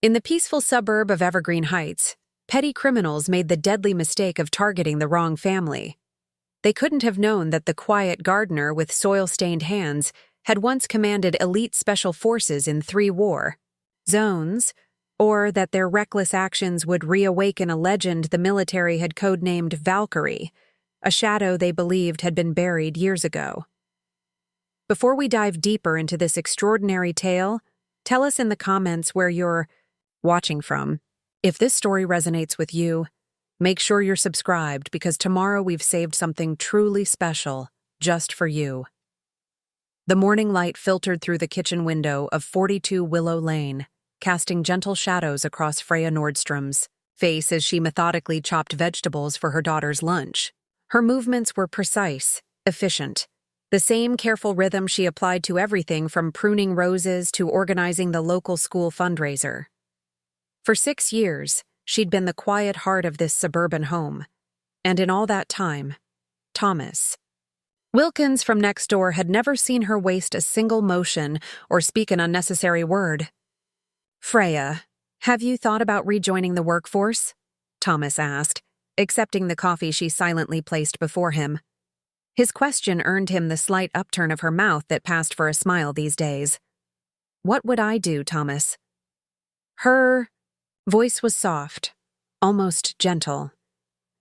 In the peaceful suburb of Evergreen Heights, petty criminals made the deadly mistake of targeting the wrong family. They couldn't have known that the quiet gardener with soil-stained hands had once commanded elite special forces in 3 war zones, or that their reckless actions would reawaken a legend the military had codenamed Valkyrie, a shadow they believed had been buried years ago. Before we dive deeper into this extraordinary tale, tell us in the comments where you're watching from. If this story resonates with you, make sure you're subscribed because tomorrow we've saved something truly special just for you. The morning light filtered through the kitchen window of 42 Willow Lane, casting gentle shadows across Freya Nordstrom's face as she methodically chopped vegetables for her daughter's lunch. Her movements were precise, efficient, the same careful rhythm she applied to everything from pruning roses to organizing the local school fundraiser. For 6 years, she'd been the quiet heart of this suburban home, and in all that time, Thomas Wilkins from next door had never seen her waste a single motion or speak an unnecessary word. "Freya, have you thought about rejoining the workforce?" Thomas asked, accepting the coffee she silently placed before him. His question earned him the slight upturn of her mouth that passed for a smile these days. "What would I do, Thomas?" Her voice was soft, almost gentle.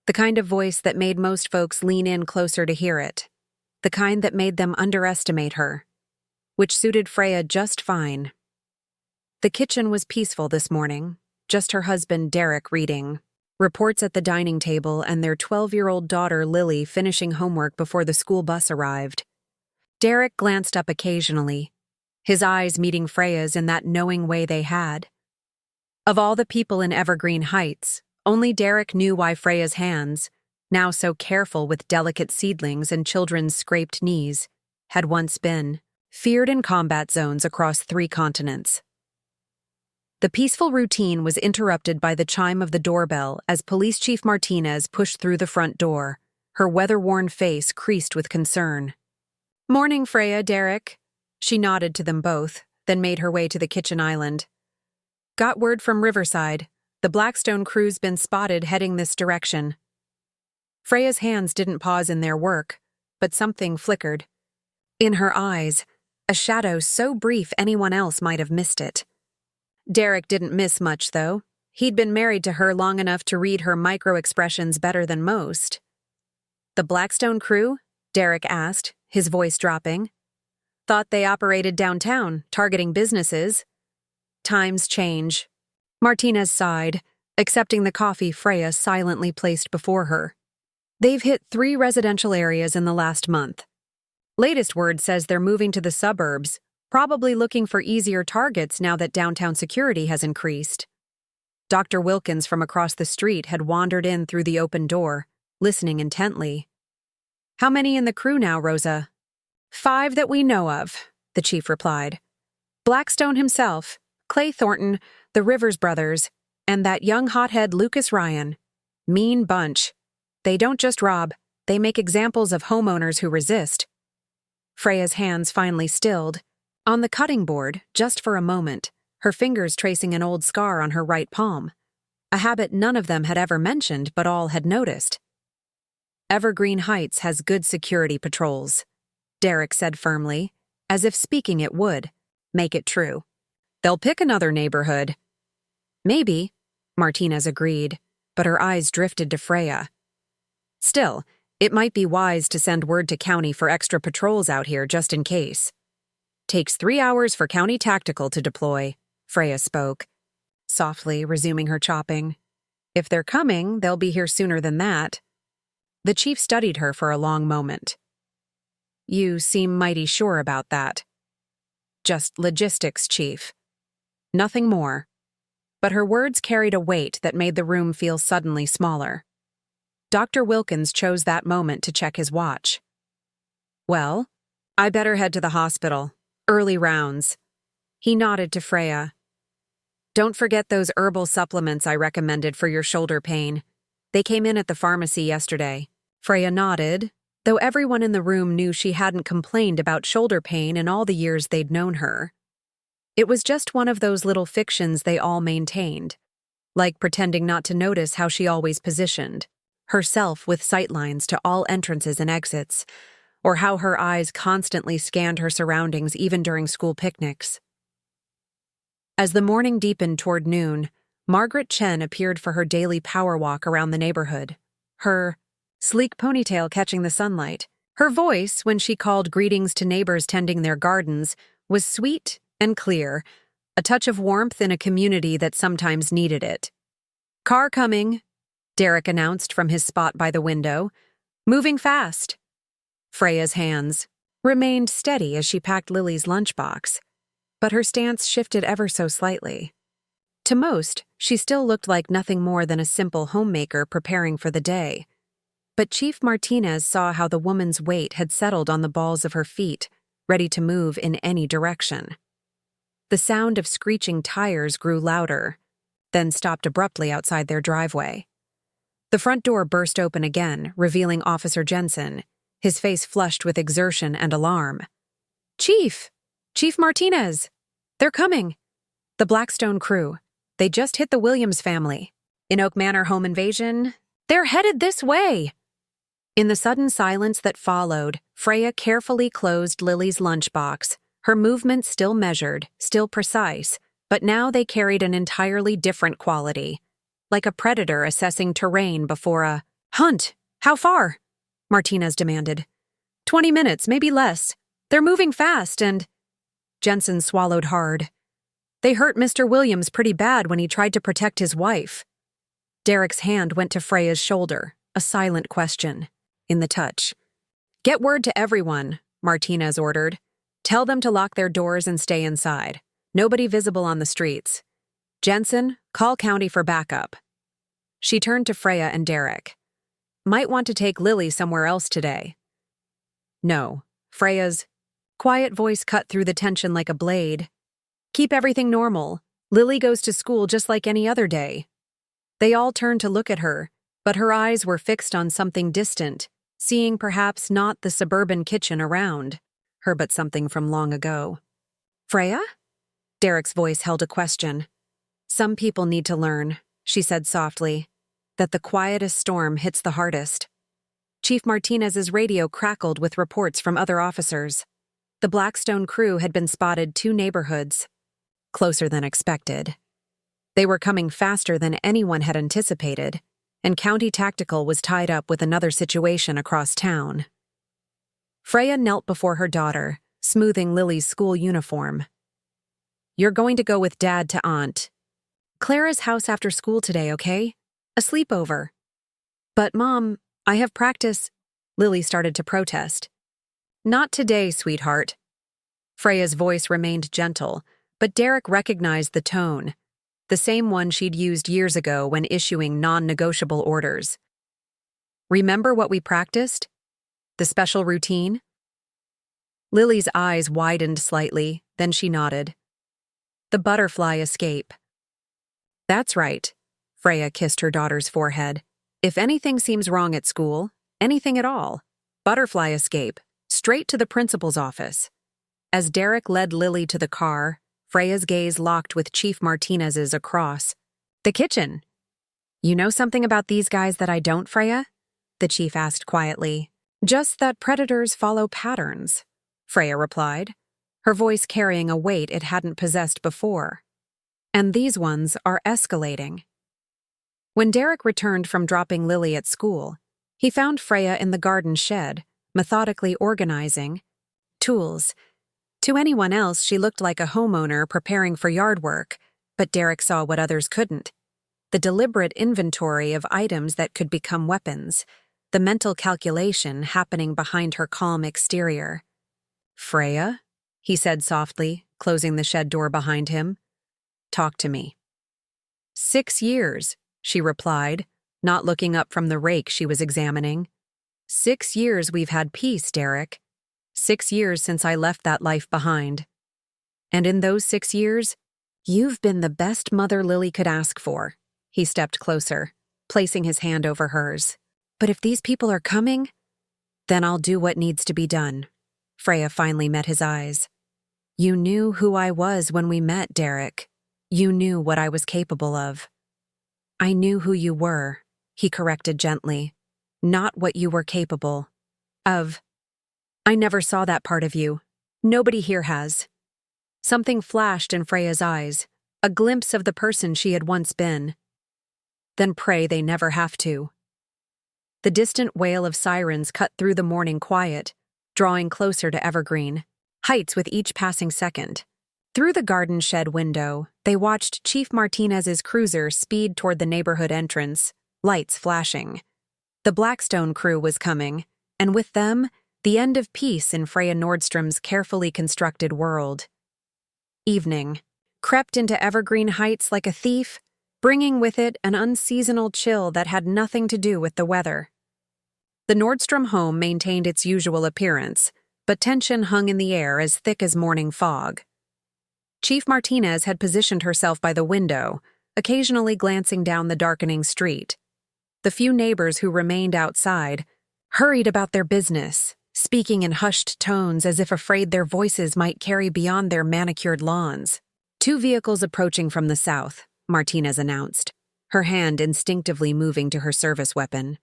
The kind of voice that made most folks lean in closer to hear it. The kind that made them underestimate her, which suited Freya just fine. The kitchen was peaceful this morning, just her husband Derek reading, reports at the dining table, and their 12-year-old daughter Lily finishing homework before the school bus arrived. Derek glanced up occasionally, his eyes meeting Freya's in that knowing way they had. Of all the people in Evergreen Heights, only Derek knew why Freya's hands, now so careful with delicate seedlings and children's scraped knees, had once been feared in combat zones across 3 continents. The peaceful routine was interrupted by the chime of the doorbell as Police Chief Martinez pushed through the front door, her weather-worn face creased with concern. "Morning, Freya, Derek." She nodded to them both, then made her way to the kitchen island. "Got word from Riverside. The Blackstone crew's been spotted heading this direction." Freya's hands didn't pause in their work, but something flickered. In her eyes, a shadow so brief anyone else might have missed it. Derek didn't miss much, though. He'd been married to her long enough to read her micro-expressions better than most. "The Blackstone crew?" Derek asked, his voice dropping. "Thought they operated downtown, targeting businesses." "Times change." Martinez sighed, accepting the coffee Freya silently placed before her. "They've hit 3 residential areas in the last month. Latest word says they're moving to the suburbs, probably looking for easier targets now that downtown security has increased." Dr. Wilkins from across the street had wandered in through the open door, listening intently. "How many in the crew now, Rosa?" "5 that we know of," the chief replied. "Blackstone himself, Clay Thornton, the Rivers brothers, and that young hothead Lucas Ryan. Mean bunch. They don't just rob, they make examples of homeowners who resist." Freya's hands finally stilled, on the cutting board, just for a moment, her fingers tracing an old scar on her right palm, a habit none of them had ever mentioned but all had noticed. "Evergreen Heights has good security patrols," Derek said firmly, as if speaking it would make it true. "They'll pick another neighborhood." "Maybe," Martinez agreed, but her eyes drifted to Freya. "Still, it might be wise to send word to county for extra patrols out here just in case." "Takes 3 hours for county tactical to deploy," Freya spoke, softly resuming her chopping. "If they're coming, they'll be here sooner than that." The chief studied her for a long moment. "You seem mighty sure about that." "Just logistics, Chief. Nothing more." But her words carried a weight that made the room feel suddenly smaller. Dr. Wilkins chose that moment to check his watch. "Well, I better head to the hospital. Early rounds." He nodded to Freya. "Don't forget those herbal supplements I recommended for your shoulder pain. They came in at the pharmacy yesterday." Freya nodded, though everyone in the room knew she hadn't complained about shoulder pain in all the years they'd known her. It was just one of those little fictions they all maintained, like pretending not to notice how she always positioned herself with sightlines to all entrances and exits, or how her eyes constantly scanned her surroundings even during school picnics. As the morning deepened toward noon, Margaret Chen appeared for her daily power walk around the neighborhood, her sleek ponytail catching the sunlight. Her voice, when she called greetings to neighbors tending their gardens, was sweet and clear, a touch of warmth in a community that sometimes needed it. "Car coming," Derek announced from his spot by the window. "Moving fast." Freya's hands remained steady as she packed Lily's lunchbox, but her stance shifted ever so slightly. To most, she still looked like nothing more than a simple homemaker preparing for the day. But Chief Martinez saw how the woman's weight had settled on the balls of her feet, ready to move in any direction. The sound of screeching tires grew louder, then stopped abruptly outside their driveway. The front door burst open again, revealing Officer Jensen, his face flushed with exertion and alarm. "Chief! Chief Martinez! They're coming!" The Blackstone crew. They just hit the Williams family. In Oak Manor home invasion. "They're headed this way!" In the sudden silence that followed, Freya carefully closed Lily's lunchbox, her movements still measured, still precise, but now they carried an entirely different quality, like a predator assessing terrain before a hunt. "How far?" Martinez demanded. 20 minutes, maybe less. They're moving fast and—" Jensen swallowed hard. "They hurt Mr. Williams pretty bad when he tried to protect his wife." Derek's hand went to Freya's shoulder, a silent question in the touch. "Get word to everyone," Martinez ordered. "Tell them to lock their doors and stay inside. Nobody visible on the streets. Jensen, call county for backup." She turned to Freya and Derek. "Might want to take Lily somewhere else today." "No." Freya's quiet voice cut through the tension like a blade. "Keep everything normal. Lily goes to school just like any other day." They all turned to look at her, but her eyes were fixed on something distant, seeing perhaps not the suburban kitchen around her but something from long ago. "Freya?" Derek's voice held a question. "Some people need to learn," she said softly, "that the quietest storm hits the hardest." Chief Martinez's radio crackled with reports from other officers. The Blackstone crew had been spotted 2 neighborhoods, closer than expected. They were coming faster than anyone had anticipated, and County Tactical was tied up with another situation across town. Freya knelt before her daughter, smoothing Lily's school uniform. "You're going to go with Dad to Aunt Clara's house after school today, okay? A sleepover." "But Mom, I have practice," Lily started to protest. "Not today, sweetheart." Freya's voice remained gentle, but Derek recognized the tone, the same one she'd used years ago when issuing non-negotiable orders. "Remember what we practiced? The special routine?" Lily's eyes widened slightly, then she nodded. "The butterfly escape." "That's right." Freya kissed her daughter's forehead. "If anything seems wrong at school, anything at all, butterfly escape, straight to the principal's office." As Derek led Lily to the car, Freya's gaze locked with Chief Martinez's across the kitchen. "You know something about these guys that I don't, Freya?" the chief asked quietly. "Just that predators follow patterns," Freya replied, her voice carrying a weight it hadn't possessed before. "And these ones are escalating." When Derek returned from dropping Lily at school, he found Freya in the garden shed, methodically organizing tools. To anyone else, she looked like a homeowner preparing for yard work, but Derek saw what others couldn't. The deliberate inventory of items that could become weapons, the mental calculation happening behind her calm exterior. "Freya?" he said softly, closing the shed door behind him. "Talk to me." 6 years, she replied, not looking up from the rake she was examining. 6 years we've had peace, Derek. 6 years since I left that life behind. And in those 6 years, you've been the best mother Lily could ask for. He stepped closer, placing his hand over hers. "But if these people are coming, then I'll do what needs to be done." Freya finally met his eyes. You knew who I was when we met, Derek. You knew what I was capable of. I knew who you were, he corrected gently. Not what you were capable of. I never saw that part of you. Nobody here has. Something flashed in Freya's eyes, a glimpse of the person she had once been. Then pray they never have to. The distant wail of sirens cut through the morning quiet, drawing closer to Evergreen Heights with each passing second. Through the garden shed window, they watched Chief Martinez's cruiser speed toward the neighborhood entrance, lights flashing. The Blackstone crew was coming, and with them, the end of peace in Freya Nordstrom's carefully constructed world. Evening crept into Evergreen Heights like a thief, bringing with it an unseasonal chill that had nothing to do with the weather. The Nordstrom home maintained its usual appearance, but tension hung in the air as thick as morning fog. Chief Martinez had positioned herself by the window, occasionally glancing down the darkening street. The few neighbors who remained outside hurried about their business, speaking in hushed tones as if afraid their voices might carry beyond their manicured lawns. 2 vehicles approaching from the south, Martinez announced, her hand instinctively moving to her service weapon.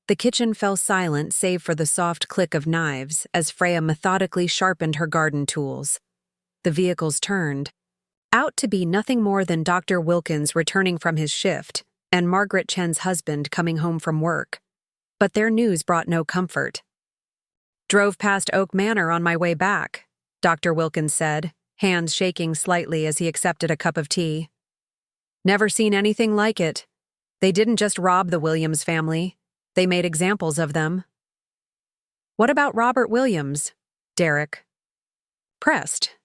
The kitchen fell silent save for the soft click of knives as Freya methodically sharpened her garden tools. The vehicles turned, out to be nothing more than Dr. Wilkins returning from his shift and Margaret Chen's husband coming home from work. But their news brought no comfort. Drove past Oak Manor on my way back, Dr. Wilkins said, hands shaking slightly as he accepted a cup of tea. Never seen anything like it. They didn't just rob the Williams family. They made examples of them. What about Robert Williams? Derek pressed,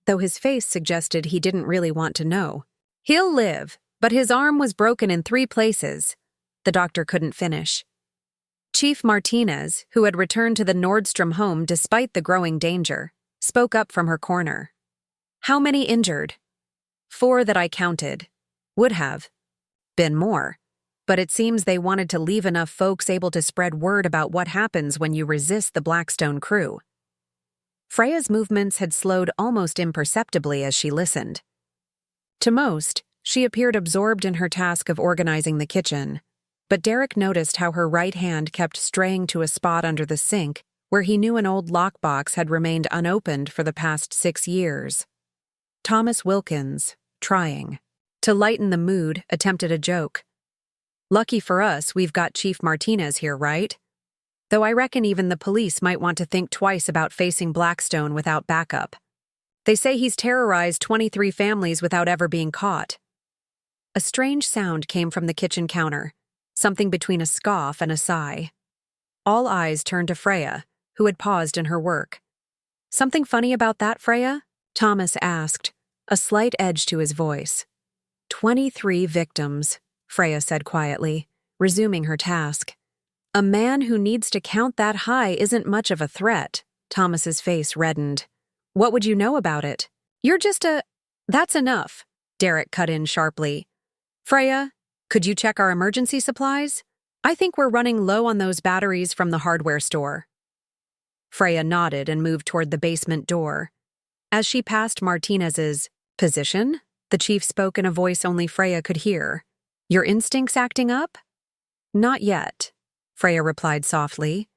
though his face suggested he didn't really want to know. He'll live, but his arm was broken in 3 places. The doctor couldn't finish. Chief Martinez, who had returned to the Nordstrom home despite the growing danger, spoke up from her corner. How many injured? 4 that I counted. Would have been more. But it seems they wanted to leave enough folks able to spread word about what happens when you resist the Blackstone crew. Freya's movements had slowed almost imperceptibly as she listened. To most, she appeared absorbed in her task of organizing the kitchen, but Derek noticed how her right hand kept straying to a spot under the sink where he knew an old lockbox had remained unopened for the past 6 years. Thomas Wilkins, trying to lighten the mood, attempted a joke. Lucky for us, we've got Chief Martinez here, right? Though I reckon even the police might want to think twice about facing Blackstone without backup. They say he's terrorized 23 families without ever being caught. A strange sound came from the kitchen counter, something between a scoff and a sigh. All eyes turned to Freya, who had paused in her work. Something funny about that, Freya? Thomas asked, a slight edge to his voice. 23 victims, Freya said quietly, resuming her task. A man who needs to count that high isn't much of a threat. Thomas's face reddened. What would you know about it? You're just a... That's enough, Derek cut in sharply. Freya, could you check our emergency supplies? I think we're running low on those batteries from the hardware store. Freya nodded and moved toward the basement door. As she passed Martinez's position, the chief spoke in a voice only Freya could hear. Your instincts acting up? Not yet, Freya replied softly,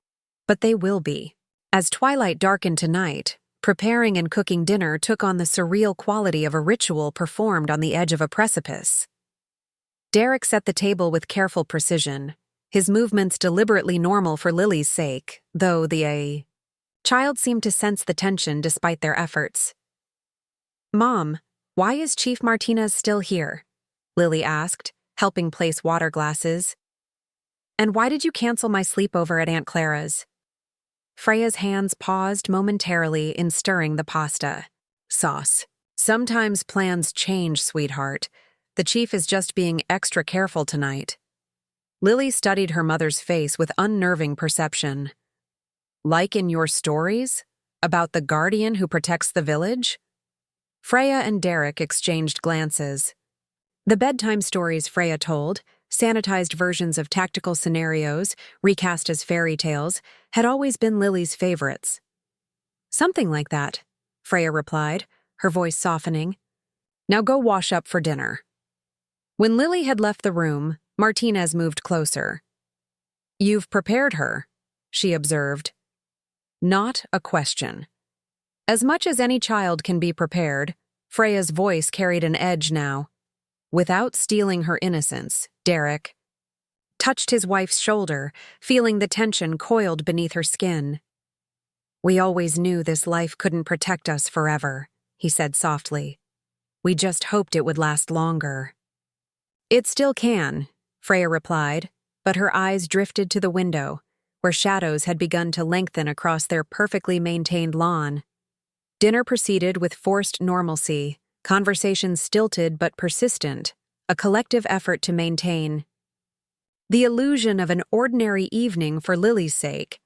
but they will be. As twilight darkened to night, preparing and cooking dinner took on the surreal quality of a ritual performed on the edge of a precipice. Derek set the table with careful precision, his movements deliberately normal for Lily's sake, though the child seemed to sense the tension despite their efforts. Mom, why is Chief Martinez still here? Lily asked, helping place water glasses. And why did you cancel my sleepover at Aunt Clara's? Freya's hands paused momentarily in stirring the pasta. Sauce. Sometimes plans change, sweetheart. The chief is just being extra careful tonight. Lily studied her mother's face with unnerving perception. Like in your stories? About the guardian who protects the village? Freya and Derek exchanged glances. The bedtime stories Freya told, sanitized versions of tactical scenarios, recast as fairy tales, had always been Lily's favorites. Something like that, Freya replied, her voice softening. Now go wash up for dinner. When Lily had left the room, Martinez moved closer. You've prepared her, she observed. Not a question. As much as any child can be prepared, Freya's voice carried an edge now. Without stealing her innocence, Derek touched his wife's shoulder, feeling the tension coiled beneath her skin. We always knew this life couldn't protect us forever, he said softly. We just hoped it would last longer. It still can, Freya replied, but her eyes drifted to the window, where shadows had begun to lengthen across their perfectly maintained lawn. Dinner proceeded with forced normalcy, conversations stilted but persistent, a collective effort to maintain the illusion of an ordinary evening for Lily's sake.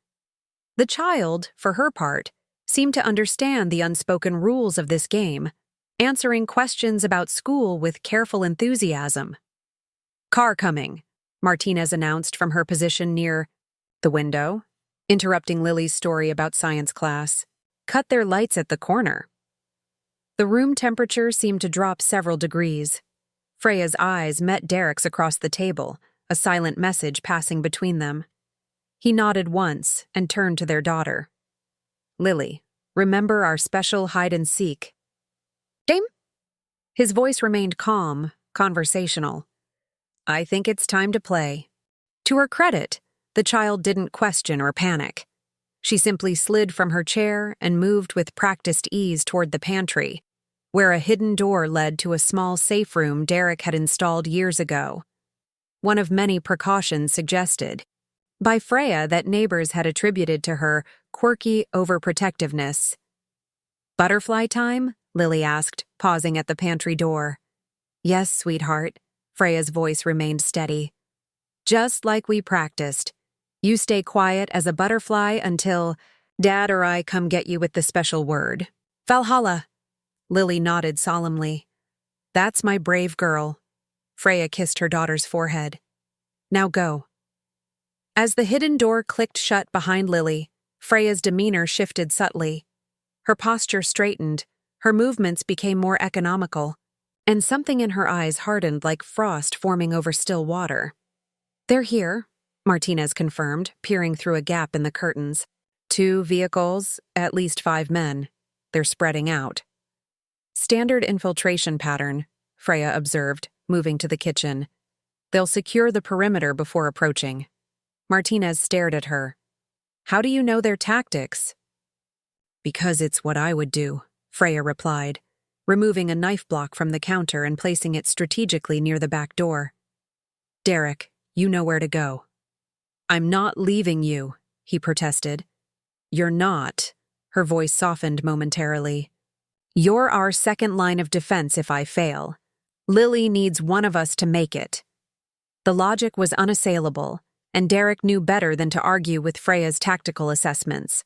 The child, for her part, seemed to understand the unspoken rules of this game, answering questions about school with careful enthusiasm. Car coming, Martinez announced from her position near the window, interrupting Lily's story about science class. Cut their lights at the corner. The room temperature seemed to drop several degrees. Freya's eyes met Derek's across the table, a silent message passing between them. He nodded once and turned to their daughter. Lily, remember our special hide-and-seek. Dame? His voice remained calm, conversational. I think it's time to play. To her credit, the child didn't question or panic. She simply slid from her chair and moved with practiced ease toward the pantry, where a hidden door led to a small safe room Derek had installed years ago. One of many precautions suggested by Freya that neighbors had attributed to her quirky overprotectiveness. Butterfly time? Lily asked, pausing at the pantry door. Yes, sweetheart. Freya's voice remained steady. Just like we practiced. You stay quiet as a butterfly until Dad or I come get you with the special word. Valhalla. Lily nodded solemnly. That's my brave girl. Freya kissed her daughter's forehead. Now go. As the hidden door clicked shut behind Lily, Freya's demeanor shifted subtly. Her posture straightened, her movements became more economical, and something in her eyes hardened like frost forming over still water. They're here, Martinez confirmed, peering through a gap in the curtains. 2 vehicles, at least 5 men. They're spreading out. Standard infiltration pattern, Freya observed, moving to the kitchen. They'll secure the perimeter before approaching. Martinez stared at her. How do you know their tactics? Because it's what I would do, Freya replied, removing a knife block from the counter and placing it strategically near the back door. Derek, you know where to go. I'm not leaving you, he protested. You're not. Her voice softened momentarily. You're our second line of defense if I fail. Lily needs one of us to make it. The logic was unassailable, and Derek knew better than to argue with Freya's tactical assessments.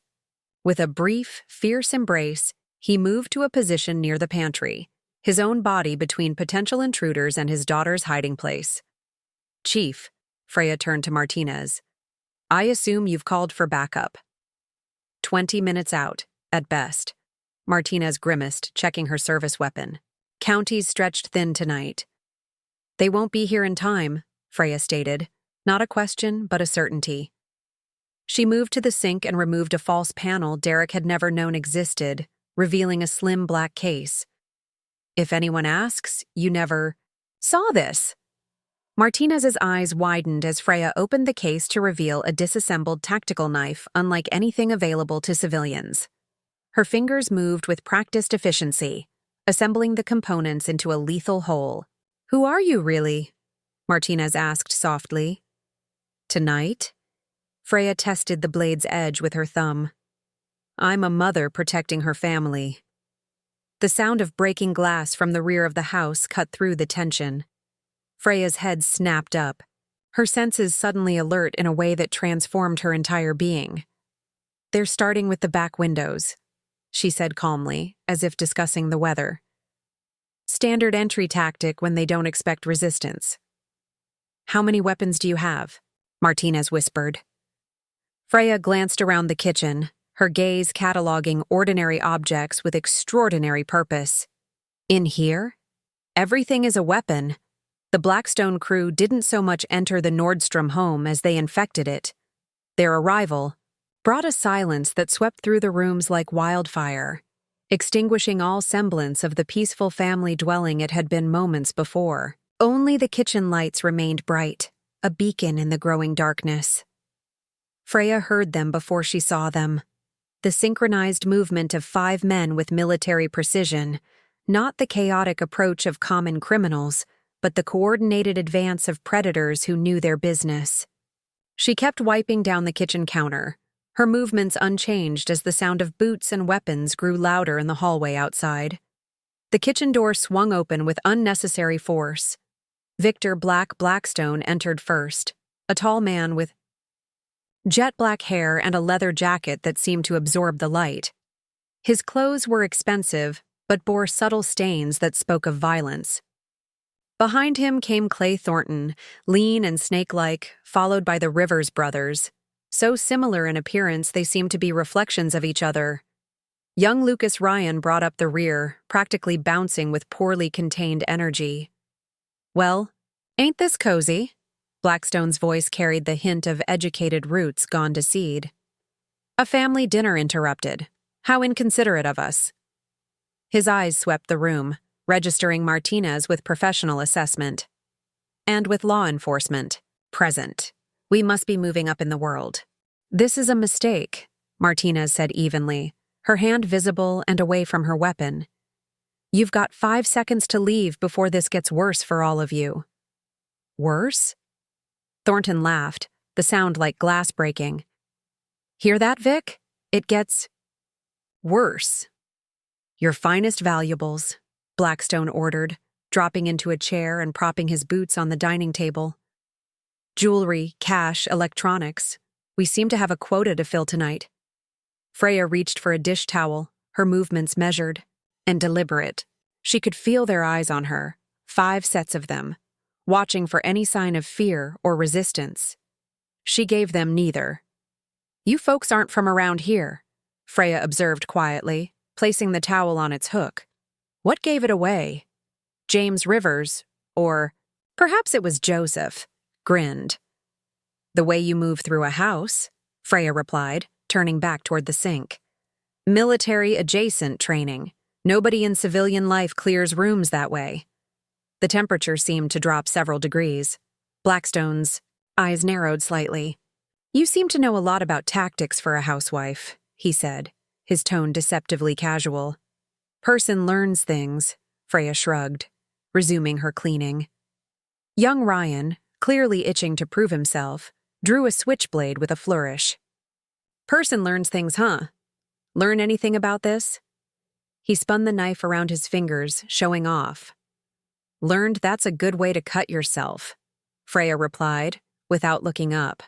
With a brief, fierce embrace, he moved to a position near the pantry, his own body between potential intruders and his daughter's hiding place. Chief, Freya turned to Martinez. I assume you've called for backup. 20 minutes out, at best. Martinez grimaced, checking her service weapon. Counties stretched thin tonight. They won't be here in time, Freya stated. Not a question, but a certainty. She moved to the sink and removed a false panel Derek had never known existed, revealing a slim black case. If anyone asks, you never saw this. Martinez's eyes widened as Freya opened the case to reveal a disassembled tactical knife unlike anything available to civilians. Her fingers moved with practiced efficiency, assembling the components into a lethal whole. Who are you, really? Martinez asked softly. Tonight? Freya tested the blade's edge with her thumb. I'm a mother protecting her family. The sound of breaking glass from the rear of the house cut through the tension. Freya's head snapped up, her senses suddenly alert in a way that transformed her entire being. They're starting with the back windows, she said calmly, as if discussing the weather. Standard entry tactic when they don't expect resistance. How many weapons do you have? Martinez whispered. Freya glanced around the kitchen, her gaze cataloging ordinary objects with extraordinary purpose. In here? Everything is a weapon. The Blackstone crew didn't so much enter the Nordstrom home as they infected it. Their arrival brought a silence that swept through the rooms like wildfire, extinguishing all semblance of the peaceful family dwelling it had been moments before. Only the kitchen lights remained bright, a beacon in the growing darkness. Freya heard them before she saw them. The synchronized movement of 5 men with military precision, not the chaotic approach of common criminals, but the coordinated advance of predators who knew their business. She kept wiping down the kitchen counter, her movements unchanged as the sound of boots and weapons grew louder in the hallway outside. The kitchen door swung open with unnecessary force. Victor Blackstone entered first, a tall man with jet black hair and a leather jacket that seemed to absorb the light. His clothes were expensive, but bore subtle stains that spoke of violence. Behind him came Clay Thornton, lean and snake-like, followed by the Rivers brothers. So similar in appearance they seemed to be reflections of each other. Young Lucas Ryan brought up the rear, practically bouncing with poorly contained energy. "Well, ain't this cozy?" Blackstone's voice carried the hint of educated roots gone to seed. "A family dinner interrupted. How inconsiderate of us." His eyes swept the room, registering Martinez with professional assessment. "And with law enforcement present. We must be moving up in the world." "This is a mistake," Martinez said evenly, her hand visible and away from her weapon. "You've got 5 seconds to leave before this gets worse for all of you." "Worse?" Thornton laughed, the sound like glass breaking. "Hear that, Vic? It gets worse." "Your finest valuables," Blackstone ordered, dropping into a chair and propping his boots on the dining table. "Jewelry, cash, electronics. We seem to have a quota to fill tonight." Freya reached for a dish towel, her movements measured and deliberate. She could feel their eyes on her, 5 sets of them, watching for any sign of fear or resistance. She gave them neither. "You folks aren't from around here," Freya observed quietly, placing the towel on its hook. "What gave it away? James Rivers, or perhaps it was Joseph," grinned. "The way you move through a house," Freya replied, turning back toward the sink. "Military-adjacent training. Nobody in civilian life clears rooms that way." The temperature seemed to drop several degrees. Blackstone's eyes narrowed slightly. "You seem to know a lot about tactics for a housewife," he said, his tone deceptively casual. "Person learns things," Freya shrugged, resuming her cleaning. Young Ryan, clearly itching to prove himself, drew a switchblade with a flourish. "Person learns things, huh? Learn anything about this?" He spun the knife around his fingers, showing off. "Learned that's a good way to cut yourself," Freya replied, without looking up.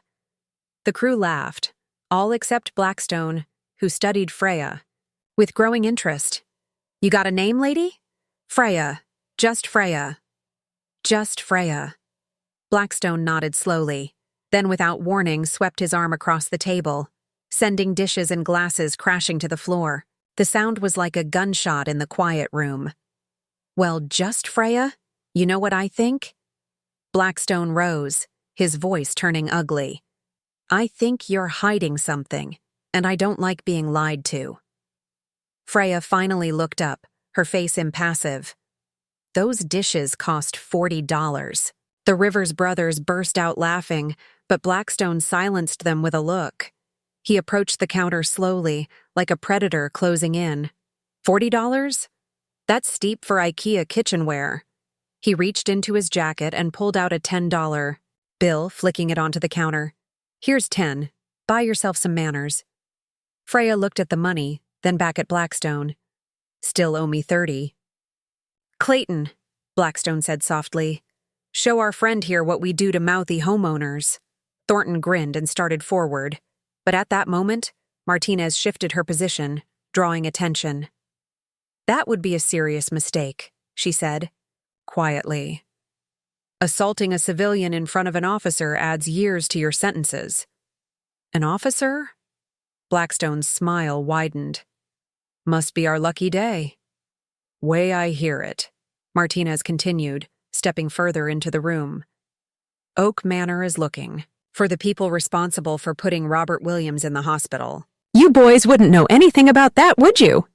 The crew laughed, all except Blackstone, who studied Freya with growing interest. "You got a name, lady?" "Freya. Just Freya." "Just Freya." Blackstone nodded slowly, then without warning swept his arm across the table, sending dishes and glasses crashing to the floor. The sound was like a gunshot in the quiet room. "Well, just Freya? You know what I think?" Blackstone rose, his voice turning ugly. "I think you're hiding something, and I don't like being lied to." Freya finally looked up, her face impassive. "Those dishes cost $40. The Rivers brothers burst out laughing, but Blackstone silenced them with a look. He approached the counter slowly, like a predator closing in. $40? That's steep for IKEA kitchenware." He reached into his jacket and pulled out a $10 bill, flicking it onto the counter. "Here's 10. Buy yourself some manners." Freya looked at the money, then back at Blackstone. "Still owe me 30. "Clayton," Blackstone said softly, "show our friend here what we do to mouthy homeowners." Thornton grinned and started forward, but at that moment, Martinez shifted her position, drawing attention. "That would be a serious mistake," she said, quietly. "Assaulting a civilian in front of an officer adds years to your sentences." "An officer?" Blackstone's smile widened. Must be our lucky day. Way I hear it, Martinez continued, stepping further into the room. Oak Manor is looking for the people responsible for putting Robert Williams in the hospital. You boys wouldn't know anything about that, would you?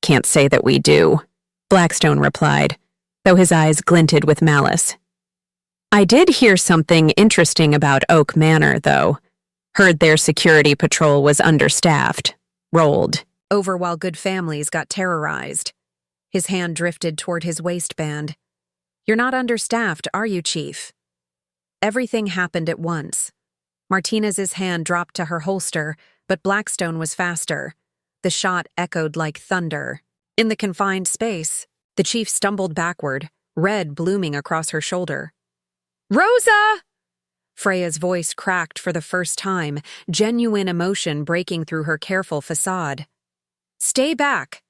Can't say that we do, Blackstone replied, though his eyes glinted with malice. I did hear something interesting about Oak Manor, though. Heard their security patrol was understaffed. Rolled over while good families got terrorized. His hand drifted toward his waistband. You're not understaffed, are you, Chief? Everything happened at once. Martinez's hand dropped to her holster, but Blackstone was faster. The shot echoed like thunder. In the confined space, the chief stumbled backward, red blooming across her shoulder. Rosa! Freya's voice cracked for the first time, genuine emotion breaking through her careful facade. Stay back,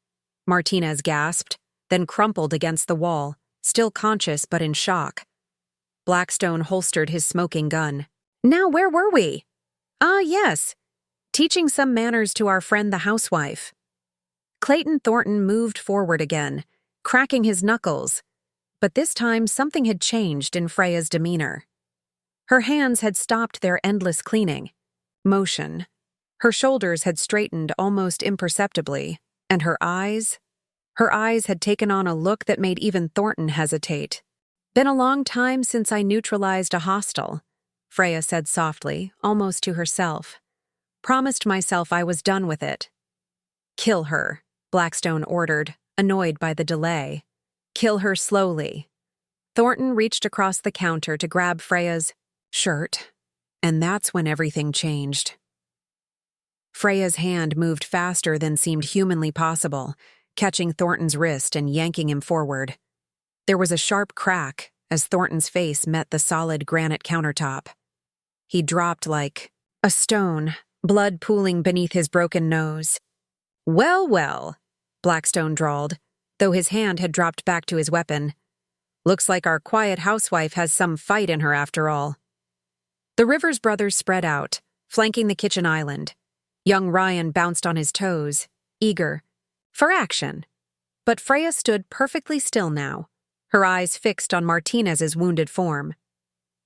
Martinez gasped, then crumpled against the wall, still conscious but in shock. Blackstone holstered his smoking gun. Now where were we? Yes. Teaching some manners to our friend the housewife. Clayton Thornton moved forward again, cracking his knuckles. But this time something had changed in Freya's demeanor. Her hands had stopped their endless cleaning. Motion. Her shoulders had straightened almost imperceptibly, and her eyes had taken on a look that made even Thornton hesitate. Been a long time since I neutralized a hostile, Freya said softly, almost to herself. Promised myself I was done with it. Kill her, Blackstone ordered, annoyed by the delay. Kill her slowly. Thornton reached across the counter to grab Freya's shirt, and that's when everything changed. Freya's hand moved faster than seemed humanly possible, catching Thornton's wrist and yanking him forward. There was a sharp crack as Thornton's face met the solid granite countertop. He dropped like a stone, blood pooling beneath his broken nose. Well, well, Blackstone drawled, though his hand had dropped back to his weapon. Looks like our quiet housewife has some fight in her after all. The Rivers brothers spread out, flanking the kitchen island. Young Ryan bounced on his toes, eager for action. But Freya stood perfectly still now, her eyes fixed on Martinez's wounded form.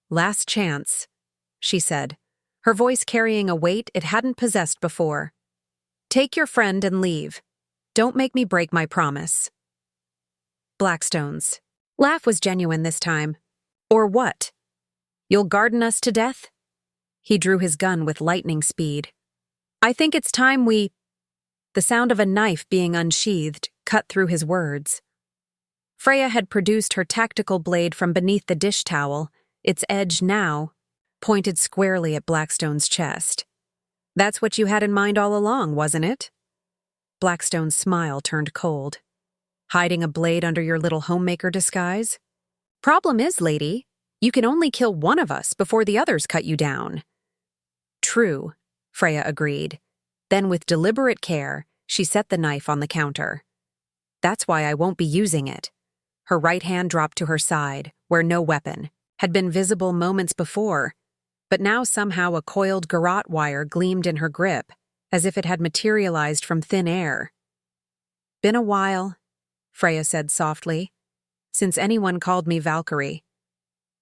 Last chance, she said, her voice carrying a weight it hadn't possessed before. Take your friend and leave. Don't make me break my promise. Blackstone's laugh was genuine this time. Or what? You'll garden us to death? He drew his gun with lightning speed. I think it's time we... The sound of a knife being unsheathed cut through his words. Freya had produced her tactical blade from beneath the dish towel, its edge now pointed squarely at Blackstone's chest. That's what you had in mind all along, wasn't it? Blackstone's smile turned cold. Hiding a blade under your little homemaker disguise? Problem is, lady, you can only kill one of us before the others cut you down. True, Freya agreed. Then with deliberate care, she set the knife on the counter. That's why I won't be using it. Her right hand dropped to her side, where no weapon had been visible moments before, but now somehow a coiled garrote wire gleamed in her grip, as if it had materialized from thin air. Been a while, Freya said softly, since anyone called me Valkyrie.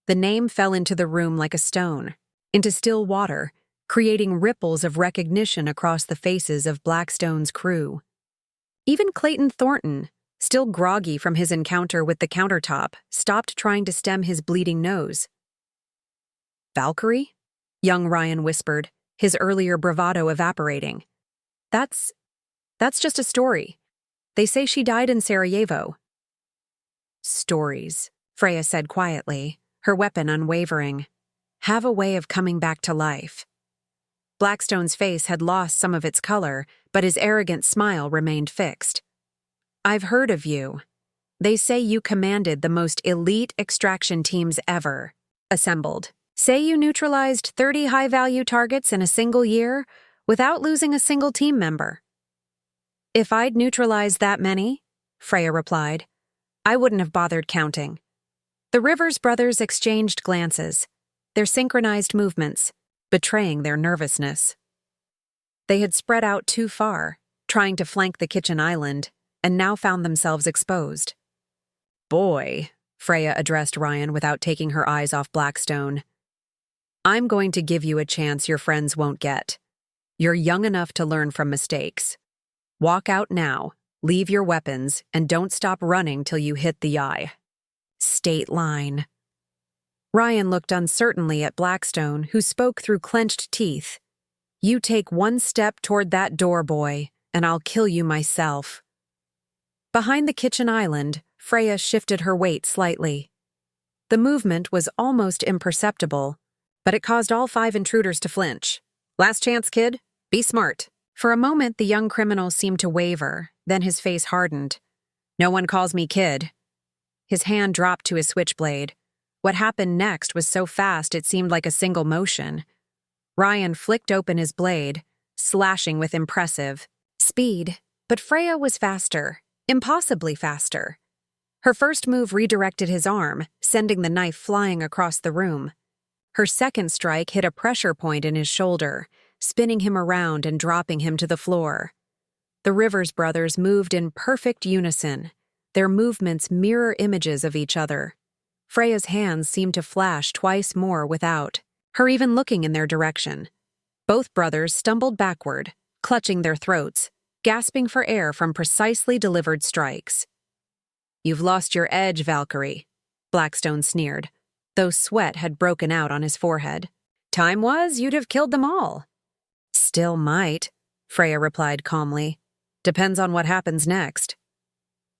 The name fell into the room like a stone, into still water, creating ripples of recognition across the faces of Blackstone's crew. Even Clayton Thornton, still groggy from his encounter with the countertop, stopped trying to stem his bleeding nose. Valkyrie? Young Ryan whispered, his earlier bravado evaporating. That's just a story. They say she died in Sarajevo. Stories, Freya said quietly, her weapon unwavering. Have a way of coming back to life. Blackstone's face had lost some of its color, but his arrogant smile remained fixed. I've heard of you. They say you commanded the most elite extraction teams ever assembled. Say you neutralized 30 high-value targets in a single year without losing a single team member. If I'd neutralized that many, Freya replied, I wouldn't have bothered counting. The Rivers brothers exchanged glances, their synchronized movements, betraying their nervousness. They had spread out too far, trying to flank the kitchen island, and now found themselves exposed. "Boy," Freya addressed Ryan without taking her eyes off Blackstone. "I'm going to give you a chance your friends won't get. You're young enough to learn from mistakes. Walk out now, leave your weapons, and don't stop running till you hit the eye." State line. Ryan looked uncertainly at Blackstone, who spoke through clenched teeth. "You take one step toward that door, boy, and I'll kill you myself." Behind the kitchen island, Freya shifted her weight slightly. The movement was almost imperceptible, but it caused all 5 intruders to flinch. "Last chance, kid. Be smart." For a moment, the young criminal seemed to waver, then his face hardened. "No one calls me kid." His hand dropped to his switchblade. What happened next was so fast it seemed like a single motion. Ryan flicked open his blade, slashing with impressive speed, but Freya was faster, impossibly faster. Her first move redirected his arm, sending the knife flying across the room. Her second strike hit a pressure point in his shoulder, spinning him around and dropping him to the floor. The Rivers brothers moved in perfect unison, their movements mirror images of each other. Freya's hands seemed to flash twice more without her even looking in their direction. Both brothers stumbled backward, clutching their throats, gasping for air from precisely delivered strikes. "You've lost your edge, Valkyrie," Blackstone sneered, though sweat had broken out on his forehead. "Time was, you'd have killed them all." "Still might," Freya replied calmly. "Depends on what happens next."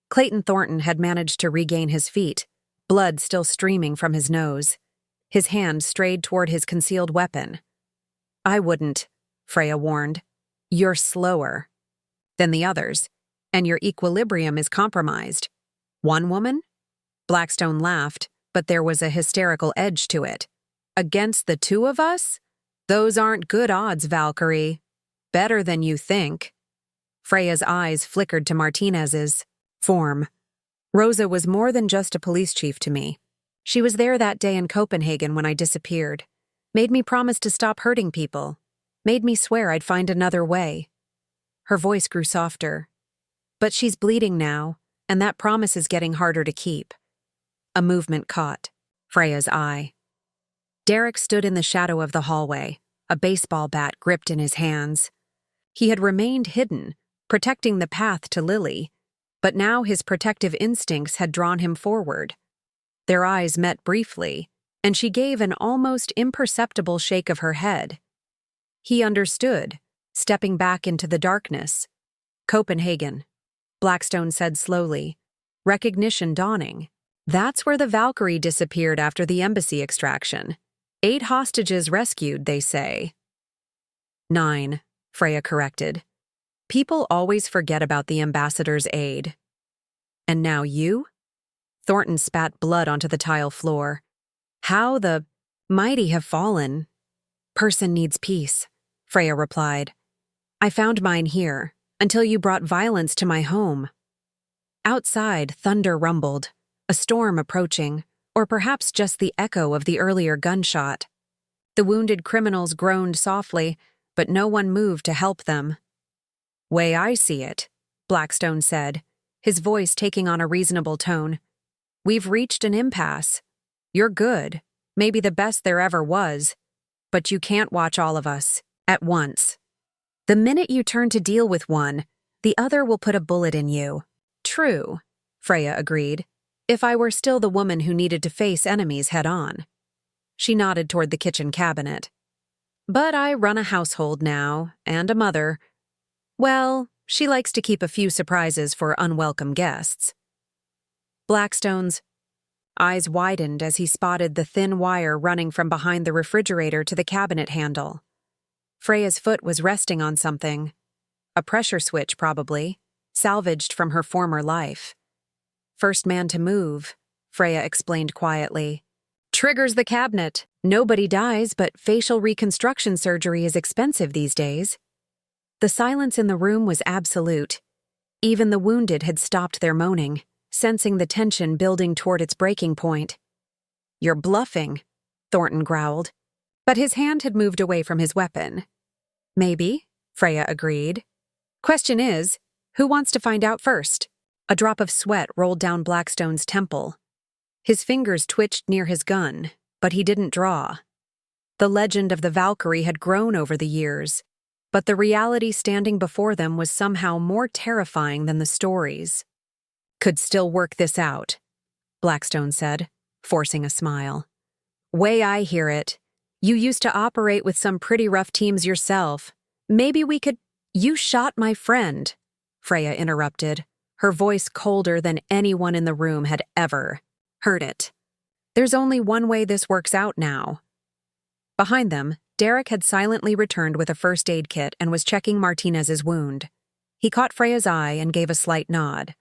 Clayton Thornton had managed to regain his feet, blood still streaming from his nose. His hand strayed toward his concealed weapon. "I wouldn't," Freya warned. "You're slower than the others, and your equilibrium is compromised." "One woman?" Blackstone laughed, but there was a hysterical edge to it. "Against the 2 of us? Those aren't good odds, Valkyrie. Better than you think." Freya's eyes flickered to Martinez's form. "Rosa was more than just a police chief to me. She was there that day in Copenhagen when I disappeared. Made me promise to stop hurting people. Made me swear I'd find another way." Her voice grew softer. "But she's bleeding now, and that promise is getting harder to keep." A movement caught Freya's eye. Derek stood in the shadow of the hallway, a baseball bat gripped in his hands. He had remained hidden, protecting the path to Lily, but now his protective instincts had drawn him forward. Their eyes met briefly, and she gave an almost imperceptible shake of her head. He understood, stepping back into the darkness. "Copenhagen," Blackstone said slowly, recognition dawning. "That's where the Valkyrie disappeared after the embassy extraction. 8 hostages rescued, they say." 9, Freya corrected. "People always forget about the ambassador's aid." "And now you?" Thornton spat blood onto the tile floor. "How the mighty have fallen." "Person needs peace," Freya replied. "I found mine here, until you brought violence to my home." Outside, thunder rumbled, a storm approaching, or perhaps just the echo of the earlier gunshot. The wounded criminals groaned softly, but no one moved to help them. "Way I see it," Blackstone said, his voice taking on a reasonable tone, "we've reached an impasse. You're good, maybe the best there ever was, but you can't watch all of us at once. The minute you turn to deal with one, the other will put a bullet in you." "True," Freya agreed, "if I were still the woman who needed to face enemies head-on." She nodded toward the kitchen cabinet. "But I run a household now, and a mother. Well, she likes to keep a few surprises for unwelcome guests." Blackstone's eyes widened as he spotted the thin wire running from behind the refrigerator to the cabinet handle. Freya's foot was resting on something. A pressure switch, probably, salvaged from her former life. "First man to move," Freya explained quietly. "Triggers the cabinet. Nobody dies, but facial reconstruction surgery is expensive these days." The silence in the room was absolute. Even the wounded had stopped their moaning, sensing the tension building toward its breaking point. "You're bluffing," Thornton growled, but his hand had moved away from his weapon. "Maybe," Freya agreed. Question is, who wants to find out first? A drop of sweat rolled down Blackstone's temple. His fingers twitched near his gun, but he didn't draw. The legend of the Valkyrie had grown over the years, but the reality standing before them was somehow more terrifying than the stories. Could still work this out, Blackstone said, forcing a smile. Way I hear it, you used to operate with some pretty rough teams yourself. Maybe we could— You shot my friend, Freya interrupted, her voice colder than anyone in the room had ever heard it. There's only one way this works out now. Behind them, Derek had silently returned with a first aid kit and was checking Martinez's wound. He caught Freya's eye and gave a slight nod.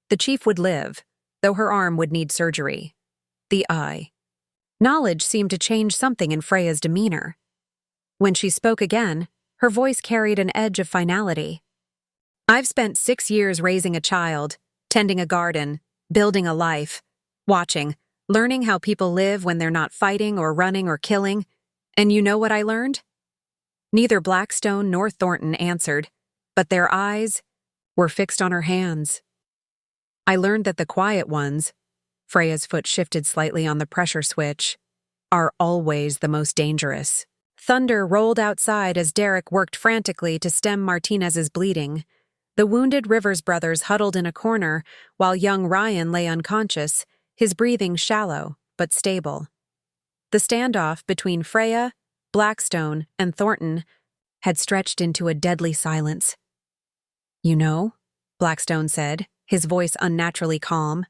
The chief would live, though her arm would need surgery. The eye. Knowledge seemed to change something in Freya's demeanor. When she spoke again, her voice carried an edge of finality. I've spent 6 years raising a child, tending a garden, building a life, watching, learning how people live when they're not fighting or running or killing. And you know what I learned? Neither Blackstone nor Thornton answered, but their eyes were fixed on her hands. I learned that the quiet ones— Freya's foot shifted slightly on the pressure switch— are always the most dangerous. Thunder rolled outside as Derek worked frantically to stem Martinez's bleeding. The wounded Rivers brothers huddled in a corner, while young Ryan lay unconscious, his breathing shallow but stable. The standoff between Freya, Blackstone, and Thornton had stretched into a deadly silence. You know, Blackstone said, his voice unnaturally calm,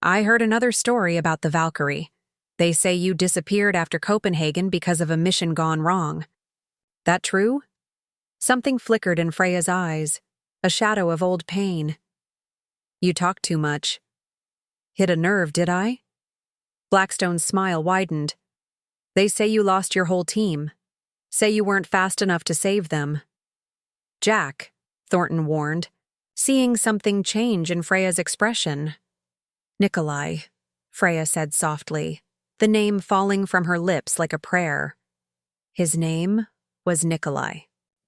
I heard another story about the Valkyrie. They say you disappeared after Copenhagen because of a mission gone wrong. That true? Something flickered in Freya's eyes, a shadow of old pain. You talked too much. Hit a nerve, did I? Blackstone's smile widened. They say you lost your whole team. Say you weren't fast enough to save them. Jack, Thornton warned, seeing something change in Freya's expression. Nikolai, Freya said softly, the name falling from her lips like a prayer. His name was Nikolai.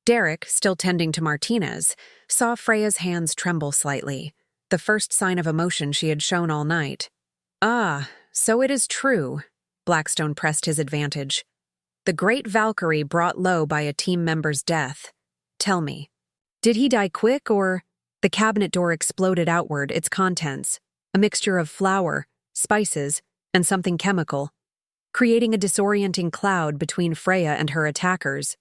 Derek, still tending to Martinez, saw Freya's hands tremble slightly, the first sign of emotion she had shown all night. Ah, so it is true. Blackstone pressed his advantage. The great Valkyrie brought low by a team member's death. Tell me, did he die quick or— The cabinet door exploded outward, its contents, a mixture of flour, spices, and something chemical, creating a disorienting cloud between Freya and her attackers.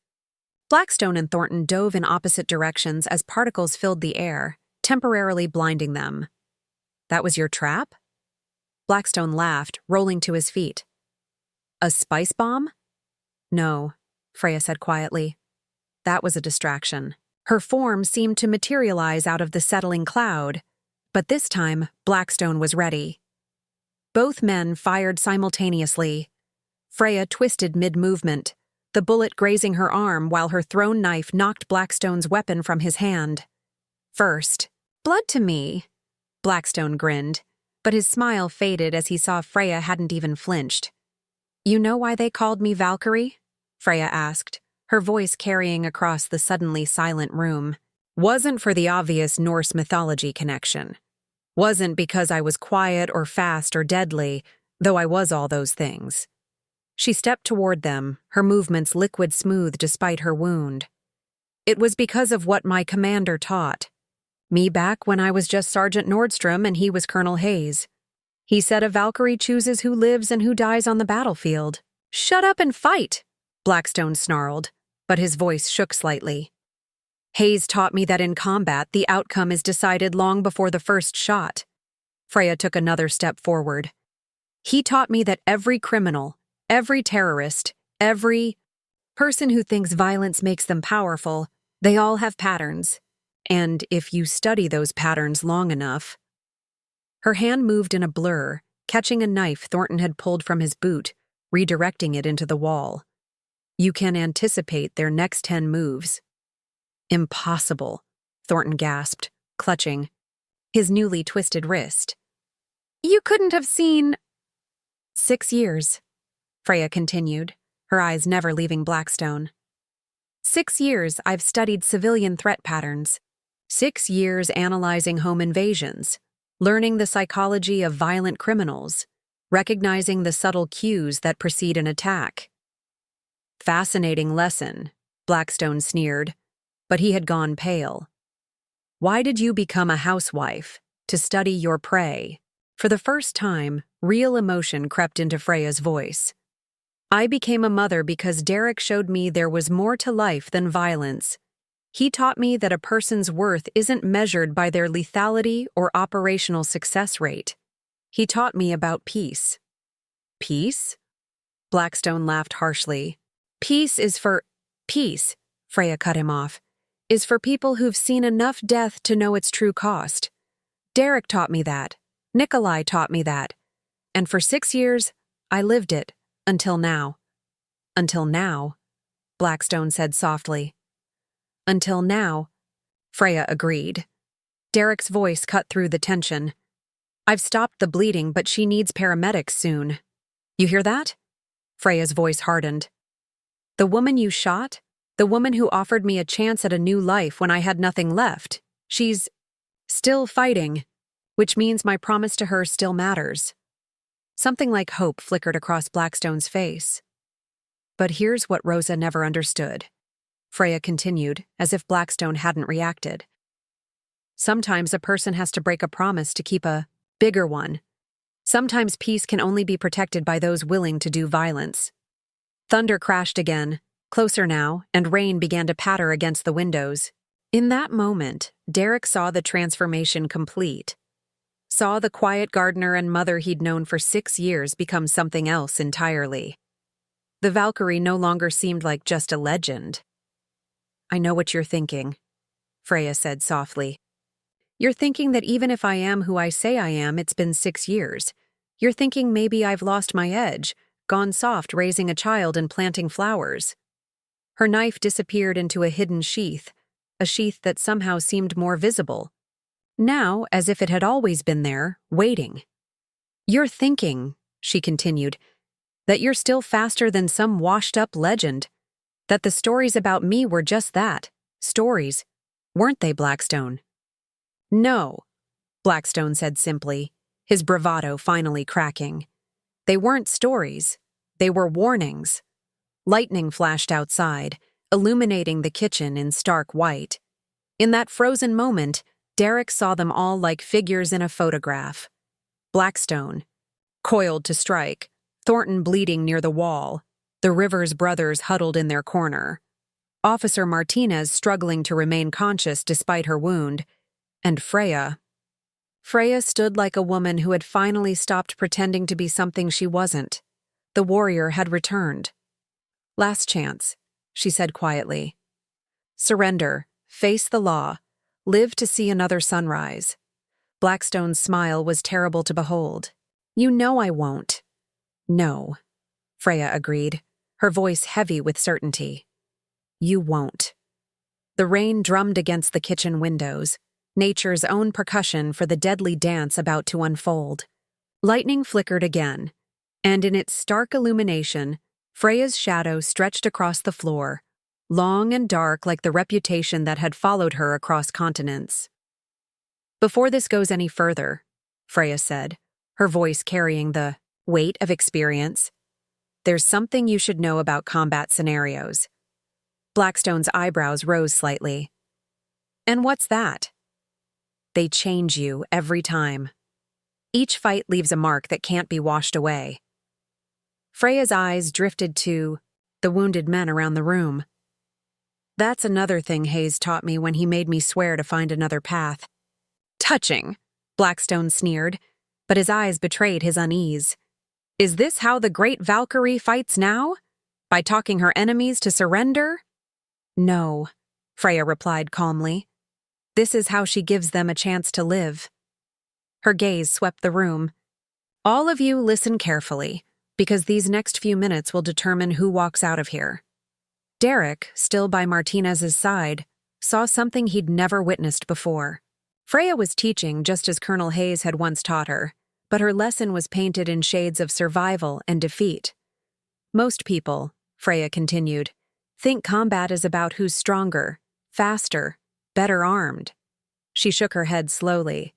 Blackstone and Thornton dove in opposite directions as particles filled the air, temporarily blinding them. That was your trap? Blackstone laughed, rolling to his feet. A spice bomb? No, Freya said quietly. That was a distraction. Her form seemed to materialize out of the settling cloud, but this time Blackstone was ready. Both men fired simultaneously. Freya twisted mid-movement, the bullet grazing her arm while her thrown knife knocked Blackstone's weapon from his hand. First, blood to me, Blackstone grinned, but his smile faded as he saw Freya hadn't even flinched. You know why they called me Valkyrie? Freya asked, her voice carrying across the suddenly silent room. Wasn't for the obvious Norse mythology connection. Wasn't because I was quiet or fast or deadly, though I was all those things. She stepped toward them, her movements liquid smooth despite her wound. It was because of what my commander taught. Me back when I was just Sergeant Nordstrom and he was Colonel Hayes. He said a Valkyrie chooses who lives and who dies on the battlefield. Shut up and fight, Blackstone snarled, but his voice shook slightly. Hayes taught me that in combat the outcome is decided long before the first shot. Freya took another step forward. He taught me that every criminal, every terrorist, every person who thinks violence makes them powerful, they all have patterns. And if you study those patterns long enough— Her hand moved in a blur, catching a knife Thornton had pulled from his boot, redirecting it into the wall. You can anticipate their next 10 moves. Impossible, Thornton gasped, clutching his newly twisted wrist. You couldn't have seen— 6 years, Freya continued, her eyes never leaving Blackstone. 6 years I've studied civilian threat patterns. 6 years analyzing home invasions, learning the psychology of violent criminals, recognizing the subtle cues that precede an attack. Fascinating lesson, Blackstone sneered, but he had gone pale. Why did you become a housewife? To study your prey. For the first time, real emotion crept into Freya's voice. I became a mother because Derek showed me there was more to life than violence. He taught me that a person's worth isn't measured by their lethality or operational success rate. He taught me about peace. Peace? Blackstone laughed harshly. Peace, Freya cut him off, is for people who've seen enough death to know its true cost. Derek taught me that. Nikolai taught me that. And for 6 years, I lived it, until now. Until now, Blackstone said softly. Until now, Freya agreed. Derek's voice cut through the tension. I've stopped the bleeding, but she needs paramedics soon. You hear that? Freya's voice hardened. The woman you shot? The woman who offered me a chance at a new life when I had nothing left. She's still fighting, which means my promise to her still matters. Something like hope flickered across Blackstone's face. But here's what Rosa never understood. Freya continued, as if Blackstone hadn't reacted. Sometimes a person has to break a promise to keep a bigger one. Sometimes peace can only be protected by those willing to do violence. Thunder crashed again, closer now, and rain began to patter against the windows. In that moment, Derek saw the transformation complete. Saw the quiet gardener and mother he'd known for 6 years become something else entirely. The Valkyrie no longer seemed like just a legend. I know what you're thinking, Freya said softly. You're thinking that even if I am who I say I am, it's been 6 years. You're thinking maybe I've lost my edge, gone soft raising a child and planting flowers. Her knife disappeared into a hidden sheath, a sheath that somehow seemed more visible. Now, as if it had always been there, waiting. You're thinking, she continued, that you're still faster than some washed-up legend, that the stories about me were just that, stories, weren't they, Blackstone? No, Blackstone said simply, his bravado finally cracking. They weren't stories, they were warnings. Lightning flashed outside, illuminating the kitchen in stark white. In that frozen moment, Derek saw them all like figures in a photograph. Blackstone, coiled to strike, Thornton bleeding near the wall, the Rivers brothers huddled in their corner, Officer Martinez struggling to remain conscious despite her wound, and Freya. Freya stood like a woman who had finally stopped pretending to be something she wasn't. The warrior had returned. Last chance, she said quietly. Surrender, face the law, live to see another sunrise. Blackstone's smile was terrible to behold. You know I won't. No, Freya agreed, her voice heavy with certainty. You won't. The rain drummed against the kitchen windows, nature's own percussion for the deadly dance about to unfold. Lightning flickered again, and in its stark illumination, Freya's shadow stretched across the floor, long and dark like the reputation that had followed her across continents. Before this goes any further, Freya said, her voice carrying the weight of experience, there's something you should know about combat scenarios. Blackstone's eyebrows rose slightly. And what's that? They change you every time. Each fight leaves a mark that can't be washed away. Freya's eyes drifted to the wounded men around the room. That's another thing Hayes taught me when he made me swear to find another path. Touching, Blackstone sneered, but his eyes betrayed his unease. Is this how the great Valkyrie fights now? By talking her enemies to surrender? No, Freya replied calmly. This is how she gives them a chance to live. Her gaze swept the room. All of you listen carefully, because these next few minutes will determine who walks out of here. Derek, still by Martinez's side, saw something he'd never witnessed before. Freya was teaching just as Colonel Hayes had once taught her, but her lesson was painted in shades of survival and defeat. Most people, Freya continued, Think combat is about who's stronger, faster, better armed. She shook her head slowly.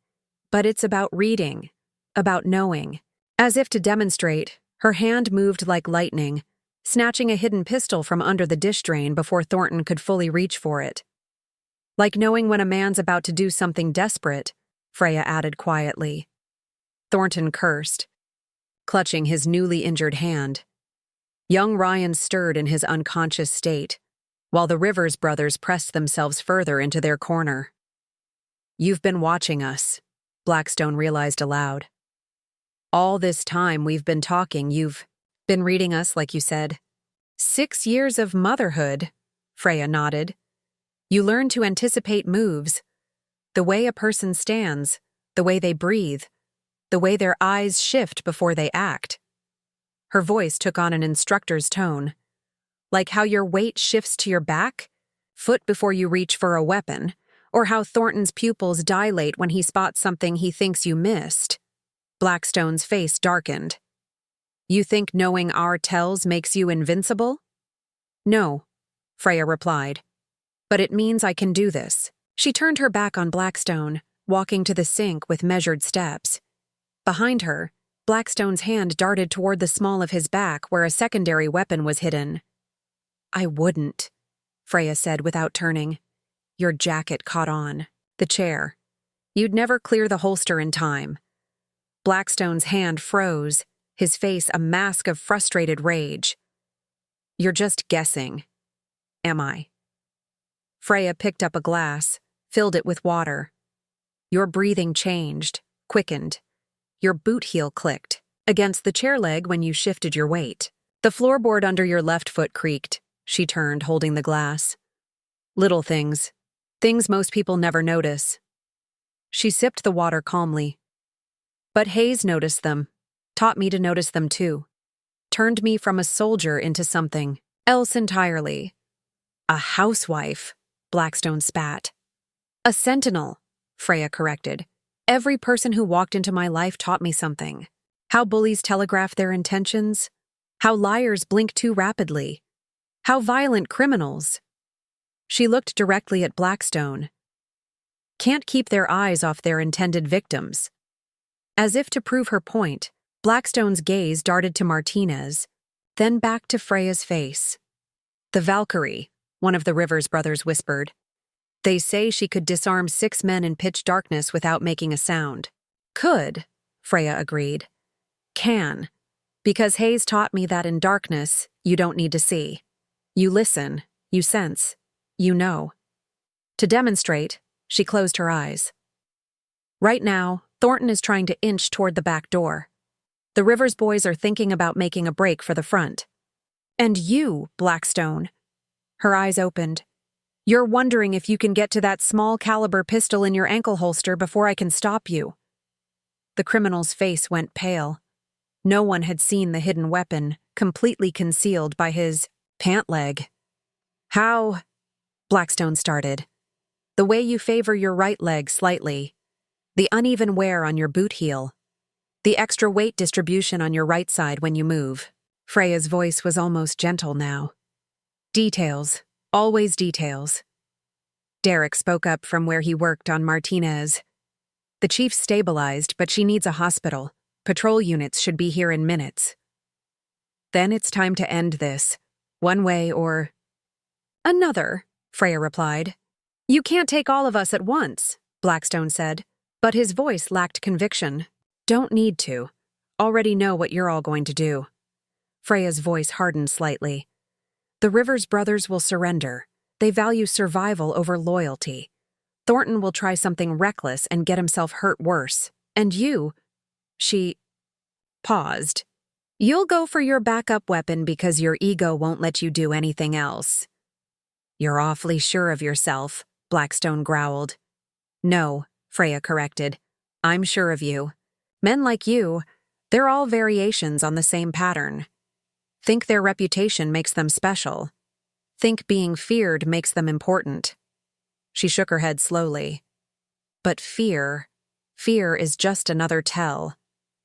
But it's about reading, about knowing. As if to demonstrate, her hand moved like lightning, snatching a hidden pistol from under the dish drain before Thornton could fully reach for it. Like knowing when a man's about to do something desperate, Freya added quietly. Thornton cursed, clutching his newly injured hand. Young Ryan stirred in his unconscious state, while the Rivers brothers pressed themselves further into their corner. "You've been watching us," Blackstone realized aloud. "All this time we've been talking, you've been reading us, like you said." 6 years of motherhood, Freya nodded. "You learn to anticipate moves, the way a person stands, the way they breathe, the way their eyes shift before they act." Her voice took on an instructor's tone. "Like how your weight shifts to your back, foot before you reach for a weapon, or how Thornton's pupils dilate when he spots something he thinks you missed." Blackstone's face darkened. "You think knowing our tells makes you invincible?" "No," Freya replied. "But it means I can do this." She turned her back on Blackstone, walking to the sink with measured steps. Behind her, Blackstone's hand darted toward the small of his back where a secondary weapon was hidden. "I wouldn't," Freya said without turning. Your jacket caught on. The chair. You'd never clear the holster in time. Blackstone's hand froze, his face a mask of frustrated rage. "You're just guessing." "Am I?" Freya picked up a glass, filled it with water. Your breathing changed, quickened. Your boot heel clicked against the chair leg when you shifted your weight. The floorboard under your left foot creaked. She turned, holding the glass. "Little things. Things most people never notice." She sipped the water calmly. "But Hayes noticed them, taught me to notice them too. Turned me from a soldier into something else entirely." "A housewife," Blackstone spat. "A sentinel," Freya corrected. "Every person who walked into my life taught me something. How bullies telegraph their intentions. How liars blink too rapidly. How violent criminals." She looked directly at Blackstone. "Can't keep their eyes off their intended victims." As if to prove her point, Blackstone's gaze darted to Martinez, then back to Freya's face. "The Valkyrie," one of the Rivers brothers whispered. "They say she could disarm 6 men in pitch darkness without making a sound." "Could," Freya agreed. "Can. Because Hayes taught me that in darkness, you don't need to see. You listen, you sense, you know." To demonstrate, she closed her eyes. Right now, Thornton is trying to inch toward the back door. The Rivers boys are thinking about making a break for the front. "And you, Blackstone." Her eyes opened. "You're wondering if you can get to that small caliber pistol in your ankle holster before I can stop you." The criminal's face went pale. No one had seen the hidden weapon, completely concealed by his pant leg. "How?" Blackstone started. "The way you favor your right leg slightly. The uneven wear on your boot heel. The extra weight distribution on your right side when you move." Freya's voice was almost gentle now. "Details. Always details." Derek spoke up from where he worked on Martinez. "The chief's stabilized, but she needs a hospital. Patrol units should be here in minutes." "Then it's time to end this. One way or another," Freya replied. "You can't take all of us at once," Blackstone said, but his voice lacked conviction. "Don't need to. Already know what you're all going to do." Freya's voice hardened slightly. "The Rivers brothers will surrender. They value survival over loyalty. Thornton will try something reckless and get himself hurt worse. And you—" She paused. "You'll go for your backup weapon because your ego won't let you do anything else." "You're awfully sure of yourself," Blackstone growled. "No," Freya corrected. "I'm sure of you. Men like you, they're all variations on the same pattern. Think their reputation makes them special. Think being feared makes them important." She shook her head slowly. "But fear is just another tell,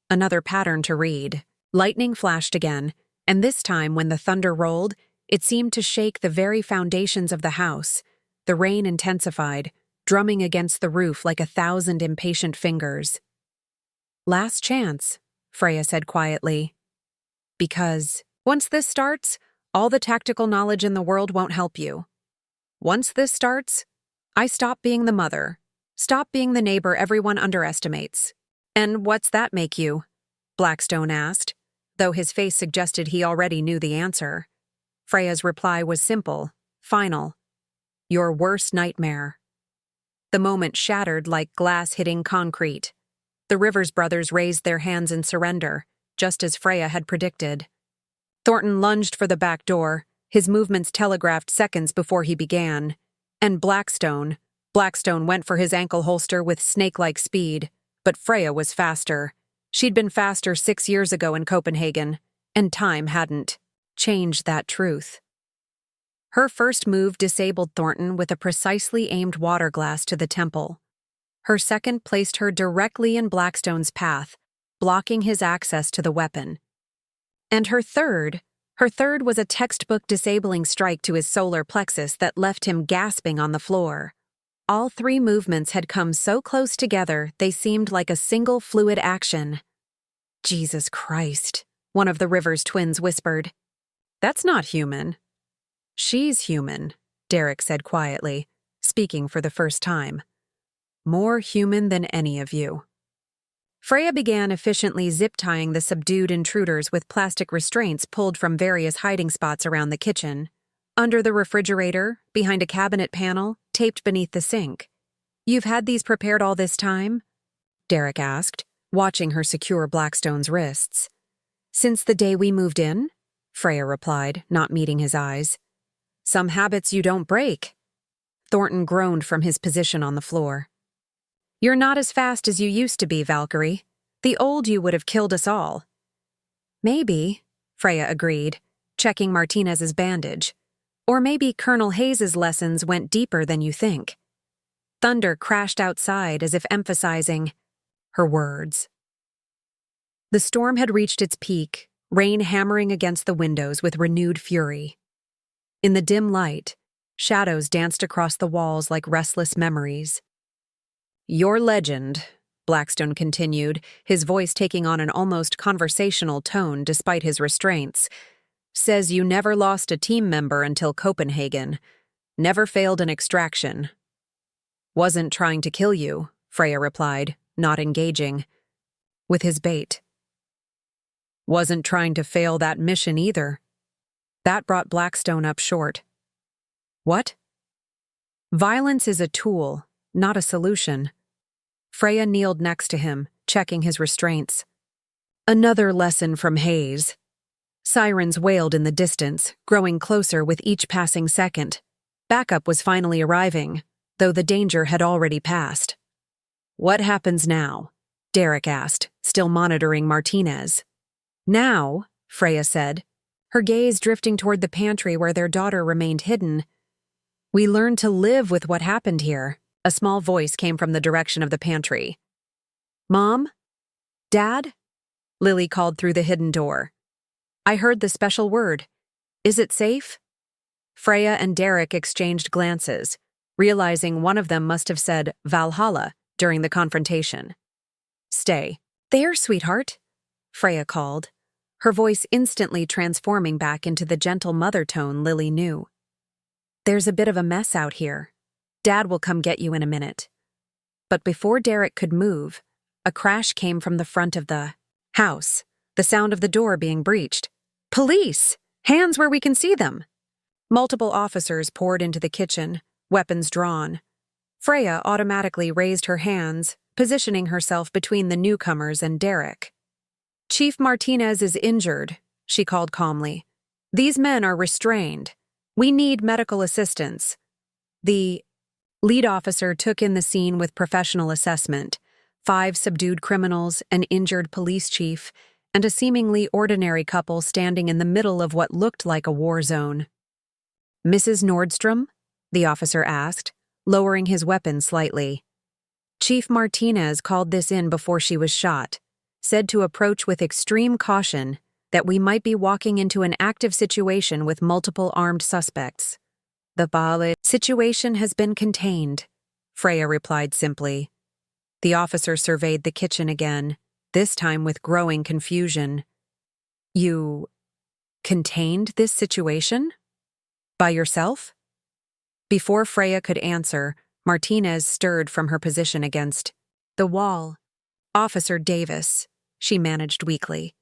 another pattern to read." Lightning flashed again, and this time when the thunder rolled, It seemed to shake the very foundations of the house. The rain intensified, drumming against the roof like 1,000 impatient fingers. "Last chance," Freya said quietly. "Because once this starts, all the tactical knowledge in the world won't help you. Once this starts, I stop being the mother, stop being the neighbor everyone underestimates." "And what's that make you?" Blackstone asked, though his face suggested he already knew the answer. Freya's reply was simple, final. "Your worst nightmare." The moment shattered like glass hitting concrete. The Rivers brothers raised their hands in surrender, just as Freya had predicted. Thornton lunged for the back door, his movements telegraphed seconds before he began. And Blackstone went for his ankle holster with snake-like speed, but Freya was faster. She'd been faster 6 years ago in Copenhagen, and time hadn't changed that truth. Her first move disabled Thornton with a precisely aimed water glass to the temple. Her second placed her directly in Blackstone's path, blocking his access to the weapon. And her third was a textbook disabling strike to his solar plexus that left him gasping on the floor. All 3 movements had come so close together they seemed like a single fluid action. "Jesus Christ," one of the Rivers twins whispered. "That's not human." "She's human," Derek said quietly, speaking for the first time. "More human than any of you." Freya began efficiently zip-tying the subdued intruders with plastic restraints pulled from various hiding spots around the kitchen. Under the refrigerator, behind a cabinet panel, taped beneath the sink. "You've had these prepared all this time?" Derek asked, watching her secure Blackstone's wrists. "Since the day we moved in?" Freya replied, not meeting his eyes. "Some habits you don't break." Thornton groaned from his position on the floor. "You're not as fast as you used to be, Valkyrie. The old you would have killed us all." "Maybe," Freya agreed, checking Martinez's bandage. "Or maybe Colonel Hayes's lessons went deeper than you think." Thunder crashed outside as if emphasizing her words. The storm had reached its peak, rain hammering against the windows with renewed fury. In the dim light, shadows danced across the walls like restless memories. "Your legend," Blackstone continued, his voice taking on an almost conversational tone despite his restraints, "says you never lost a team member until Copenhagen, never failed an extraction." "Wasn't trying to kill you," Freya replied, not engaging. With his bait. "Wasn't trying to fail that mission either." That brought Blackstone up short. "What?" "Violence is a tool, not a solution." Freya kneeled next to him, checking his restraints. "Another lesson from Hayes." Sirens wailed in the distance, growing closer with each passing second. Backup was finally arriving, though the danger had already passed. "What happens now?" Derek asked, still monitoring Martinez. "Now," Freya said, her gaze drifting toward the pantry where their daughter remained hidden, "we learn to live with what happened here." A small voice came from the direction of the pantry. "Mom? Dad?" Lily called through the hidden door. "I heard the special word. Is it safe?" Freya and Derek exchanged glances, realizing one of them must have said Valhalla during the confrontation. "Stay. There, sweetheart," Freya called, her voice instantly transforming back into the gentle mother tone Lily knew. "There's a bit of a mess out here. Dad will come get you in a minute." But before Derek could move, a crash came from the front of the house, the sound of the door being breached. "Police! Hands where we can see them!" Multiple officers poured into the kitchen, weapons drawn. Freya automatically raised her hands, positioning herself between the newcomers and Derek. "Chief Martinez is injured," she called calmly. "These men are restrained. We need medical assistance." The lead officer took in the scene with professional assessment: 5 subdued criminals, an injured police chief, and a seemingly ordinary couple standing in the middle of what looked like a war zone. "Mrs. Nordstrom?" the officer asked, lowering his weapon slightly. "Chief Martinez called this in before she was shot, said to approach with extreme caution, that we might be walking into an active situation with multiple armed suspects. The situation has been contained, Freya replied simply. The officer surveyed the kitchen again, this time with growing confusion. You contained this situation? By yourself? Before Freya could answer, Martinez stirred from her position against the wall. Officer Davis, she managed weakly.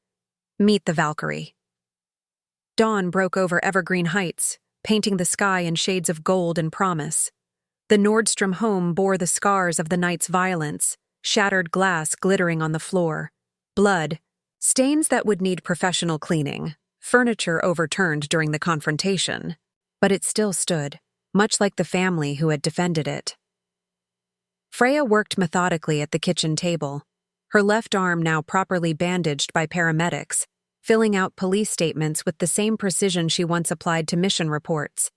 Meet the Valkyrie. Dawn broke over Evergreen Heights, painting the sky in shades of gold and promise. The Nordstrom home bore the scars of the night's violence, shattered glass glittering on the floor, blood, stains that would need professional cleaning, furniture overturned during the confrontation. But it still stood, much like the family who had defended it. Freya worked methodically at the kitchen table, her left arm now properly bandaged by paramedics, filling out police statements with the same precision she once applied to mission reports.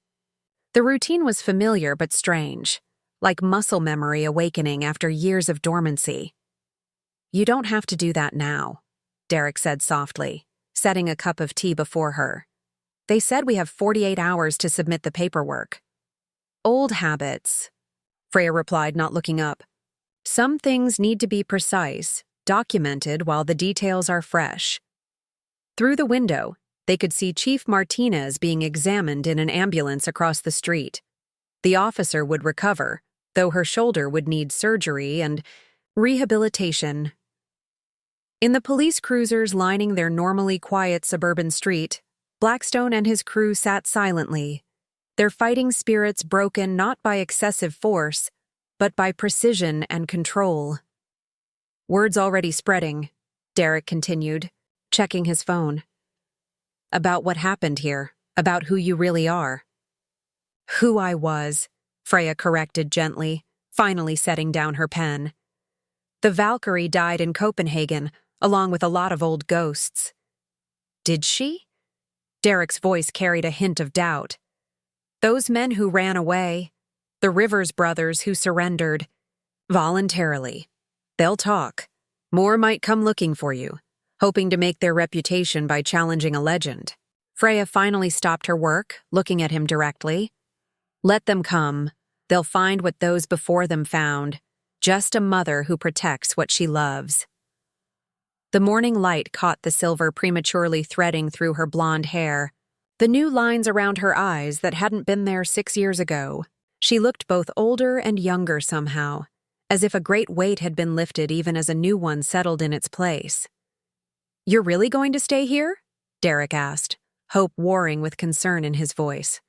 The routine was familiar but strange, like muscle memory awakening after years of dormancy. You don't have to do that now, Derek said softly, setting a cup of tea before her. They said we have 48 hours to submit the paperwork. Old habits, Freya replied, not looking up. Some things need to be precise, documented while the details are fresh. Through the window, they could see Chief Martinez being examined in an ambulance across the street. The officer would recover, though her shoulder would need surgery and rehabilitation. In the police cruisers lining their normally quiet suburban street, Blackstone and his crew sat silently, their fighting spirits broken not by excessive force, but by precision and control. Words already spreading, Derek continued, checking his phone. About what happened here, about who you really are. Who I was, Freya corrected gently, finally setting down her pen. The Valkyrie died in Copenhagen, along with a lot of old ghosts. Did she? Derek's voice carried a hint of doubt. Those men who ran away, the Rivers brothers who surrendered, voluntarily. They'll talk. More might come looking for you, hoping to make their reputation by challenging a legend. Freya finally stopped her work, looking at him directly. Let them come. They'll find what those before them found, just a mother who protects what she loves. The morning light caught the silver prematurely threading through her blonde hair, the new lines around her eyes that hadn't been there 6 years ago. She looked both older and younger somehow, as if a great weight had been lifted even as a new one settled in its place. You're really going to stay here? Derek asked, hope warring with concern in his voice.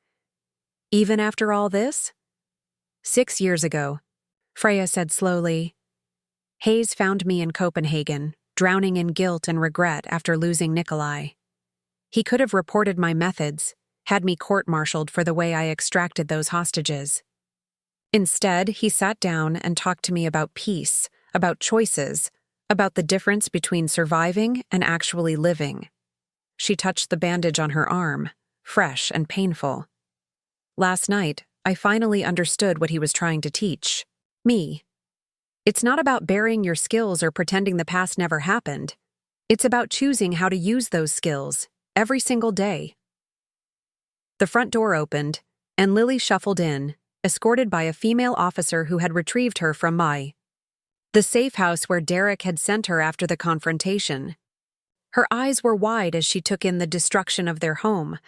Even after all this? 6 years ago, Freya said slowly. Hayes found me in Copenhagen, drowning in guilt and regret after losing Nikolai. He could have reported my methods, had me court-martialed for the way I extracted those hostages. Instead, he sat down and talked to me about peace, about choices, about the difference between surviving and actually living. She touched the bandage on her arm, fresh and painful. Last night, I finally understood what he was trying to teach me. It's not about burying your skills or pretending the past never happened. It's about choosing how to use those skills every single day. The front door opened, and Lily shuffled in, escorted by a female officer who had retrieved her from the safe house where Derek had sent her after the confrontation. Her eyes were wide as she took in the destruction of their home,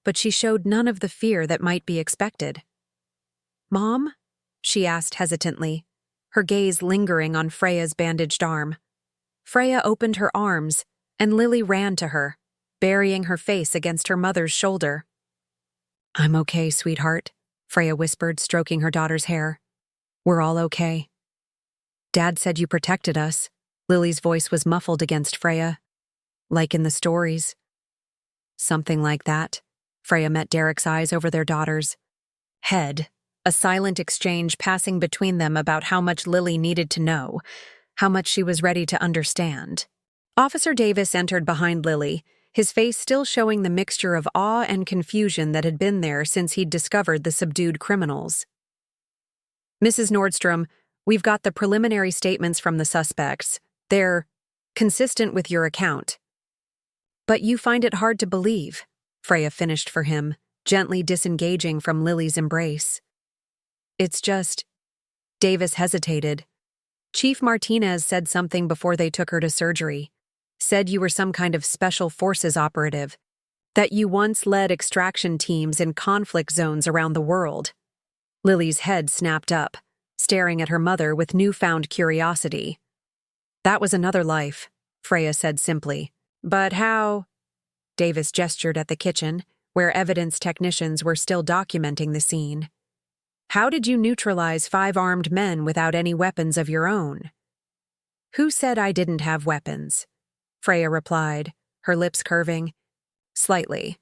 but she showed none of the fear that might be expected. Mom? She asked hesitantly, her gaze lingering on Freya's bandaged arm. Freya opened her arms, and Lily ran to her, burying her face against her mother's shoulder. I'm okay, sweetheart, Freya whispered, stroking her daughter's hair. We're all okay. Dad said you protected us. Lily's voice was muffled against Freya. Like in the stories. Something like that. Freya met Derek's eyes over their daughter's head, a silent exchange passing between them about how much Lily needed to know, how much she was ready to understand. Officer Davis entered behind Lily, his face still showing the mixture of awe and confusion that had been there since he'd discovered the subdued criminals. Mrs. Nordstrom, we've got the preliminary statements from the suspects. They're consistent with your account. But you find it hard to believe, Freya finished for him, gently disengaging from Lily's embrace. It's just… Davis hesitated. Chief Martinez said something before they took her to surgery. Said you were some kind of special forces operative. That you once led extraction teams in conflict zones around the world. Lily's head snapped up, staring at her mother with newfound curiosity. That was another life, Freya said simply. But how… Davis gestured at the kitchen, where evidence technicians were still documenting the scene. How did you neutralize 5 armed men without any weapons of your own? Who said I didn't have weapons? Freya replied, her lips curving. Slightly.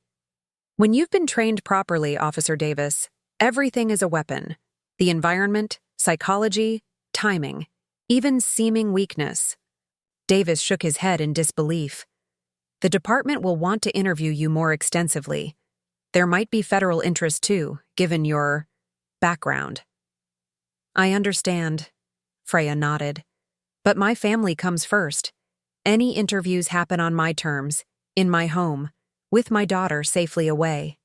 When you've been trained properly, Officer Davis, everything is a weapon. The environment, psychology, timing, even seeming weakness. Davis shook his head in disbelief. The department will want to interview you more extensively. There might be federal interest too, given your background. I understand, Freya nodded. But my family comes first. Any interviews happen on my terms, in my home, with my daughter safely away.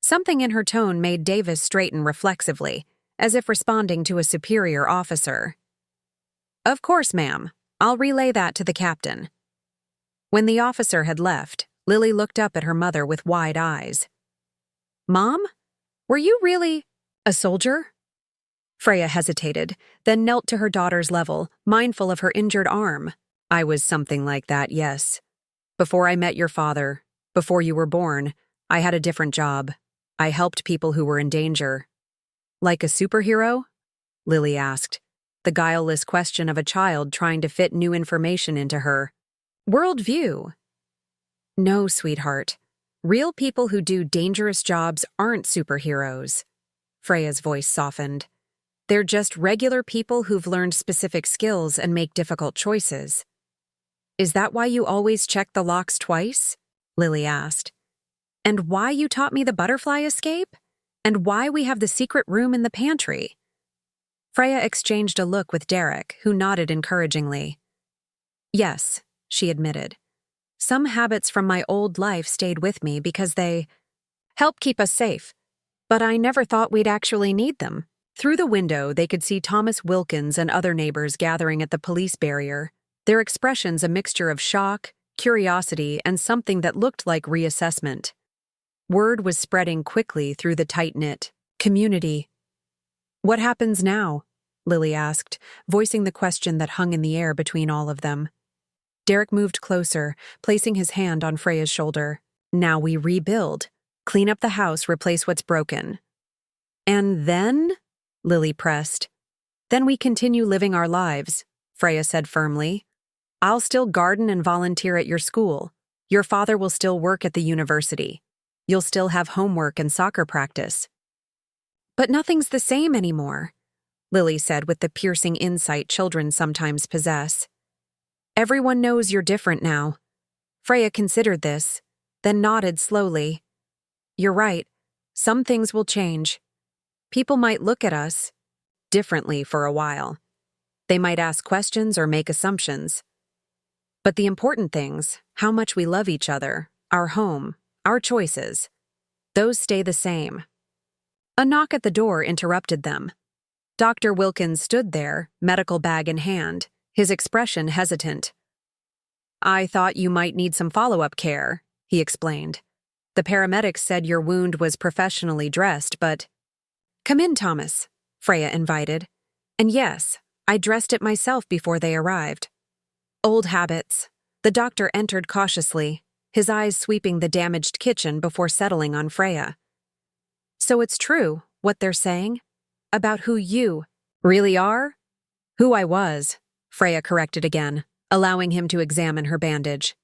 Something in her tone made Davis straighten reflexively, as if responding to a superior officer. Of course, ma'am. I'll relay that to the captain. When the officer had left, Lily looked up at her mother with wide eyes. Mom? Were you really a soldier? Freya hesitated, then knelt to her daughter's level, mindful of her injured arm. I was something like that, yes. Before I met your father, before you were born, I had a different job. I helped people who were in danger. Like a superhero? Lily asked, the guileless question of a child trying to fit new information into her worldview. No, sweetheart. Real people who do dangerous jobs aren't superheroes. Freya's voice softened. They're just regular people who've learned specific skills and make difficult choices. Is that why you always check the locks twice? Lily asked. And why you taught me the butterfly escape? And why we have the secret room in the pantry? Freya exchanged a look with Derek, who nodded encouragingly. Yes, she admitted. Some habits from my old life stayed with me because they help keep us safe. But I never thought we'd actually need them. Through the window, they could see Thomas Wilkins and other neighbors gathering at the police barrier, their expressions a mixture of shock, curiosity, and something that looked like reassessment. Word was spreading quickly through the tight-knit community. What happens now? Lily asked, voicing the question that hung in the air between all of them. Derek moved closer, placing his hand on Freya's shoulder. Now we rebuild. Clean up the house, replace what's broken. And then? Lily pressed. Then we continue living our lives, Freya said firmly. I'll still garden and volunteer at your school. Your father will still work at the university. You'll still have homework and soccer practice. But nothing's the same anymore, Lily said with the piercing insight children sometimes possess. Everyone knows you're different now. Freya considered this, then nodded slowly. You're right. Some things will change. People might look at us differently for a while. They might ask questions or make assumptions. But the important things, how much we love each other, our home, our choices, those stay the same. A knock at the door interrupted them. Dr. Wilkins stood there, medical bag in hand, his expression hesitant. I thought you might need some follow-up care, he explained. The paramedics said your wound was professionally dressed, but… Come in, Thomas, Freya invited. And yes, I dressed it myself before they arrived. Old habits. The doctor entered cautiously, his eyes sweeping the damaged kitchen before settling on Freya. So it's true, what they're saying? About who you really are? Who I was, Freya corrected again, allowing him to examine her bandage.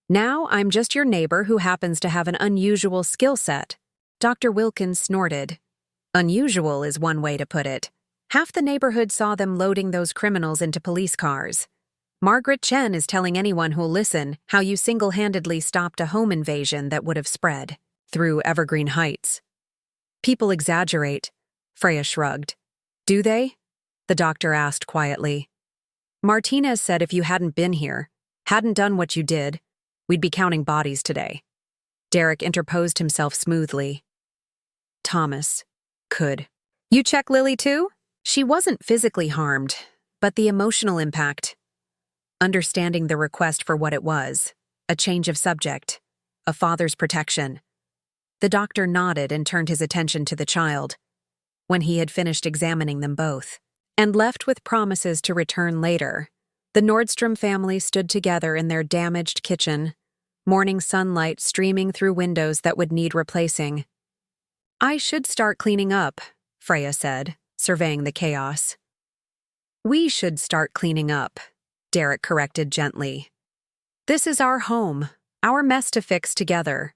Now I'm just your neighbor who happens to have an unusual skill set. Dr. Wilkins snorted. Unusual is one way to put it. Half the neighborhood saw them loading those criminals into police cars. Margaret Chen is telling anyone who'll listen how you single-handedly stopped a home invasion that would have spread through Evergreen Heights. People exaggerate, Freya shrugged. Do they? The doctor asked quietly. Martinez said if you hadn't been here, hadn't done what you did, We'd be counting bodies today. Derek interposed himself smoothly. Thomas. Could. You check Lily too? She wasn't physically harmed, but the emotional impact. Understanding the request for what it was, a change of subject, a father's protection. The doctor nodded and turned his attention to the child, when he had finished examining them both, and left with promises to return later. The Nordstrom family stood together in their damaged kitchen, morning sunlight streaming through windows that would need replacing. I should start cleaning up, Freya said, surveying the chaos. We should start cleaning up, Derek corrected gently. This is our home, our mess to fix together.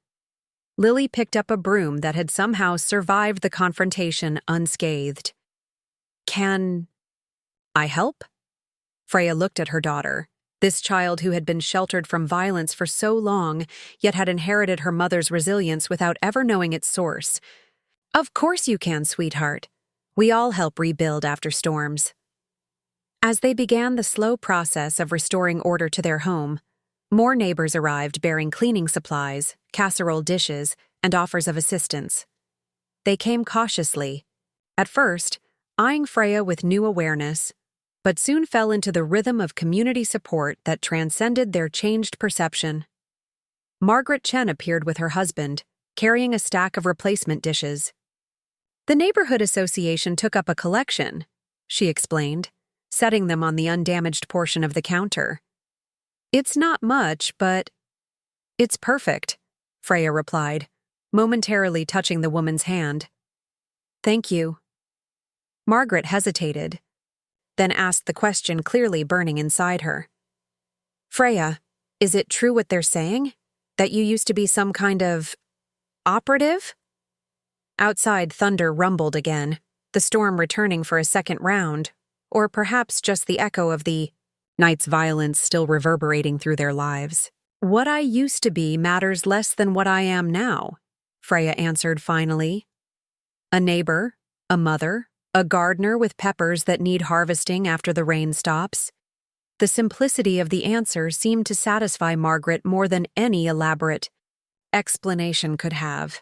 Lily picked up a broom that had somehow survived the confrontation unscathed. Can I help? Freya looked at her daughter, this child who had been sheltered from violence for so long, yet had inherited her mother's resilience without ever knowing its source. Of course you can, sweetheart. We all help rebuild after storms. As they began the slow process of restoring order to their home, more neighbors arrived bearing cleaning supplies, casserole dishes, and offers of assistance. They came cautiously, at first, eyeing Freya with new awareness, but soon fell into the rhythm of community support that transcended their changed perception. Margaret Chen appeared with her husband, carrying a stack of replacement dishes. The neighborhood association took up a collection, she explained, setting them on the undamaged portion of the counter. It's not much, but it's perfect, Freya replied, momentarily touching the woman's hand. Thank you. Margaret hesitated, then asked the question clearly burning inside her. Freya, is it true what they're saying? That you used to be some kind of operative? Outside, thunder rumbled again, the storm returning for a second round, or perhaps just the echo of the night's violence still reverberating through their lives. What I used to be matters less than what I am now, Freya answered finally. A neighbor, a mother, a gardener with peppers that need harvesting after the rain stops. The simplicity of the answer seemed to satisfy Margaret more than any elaborate explanation could have.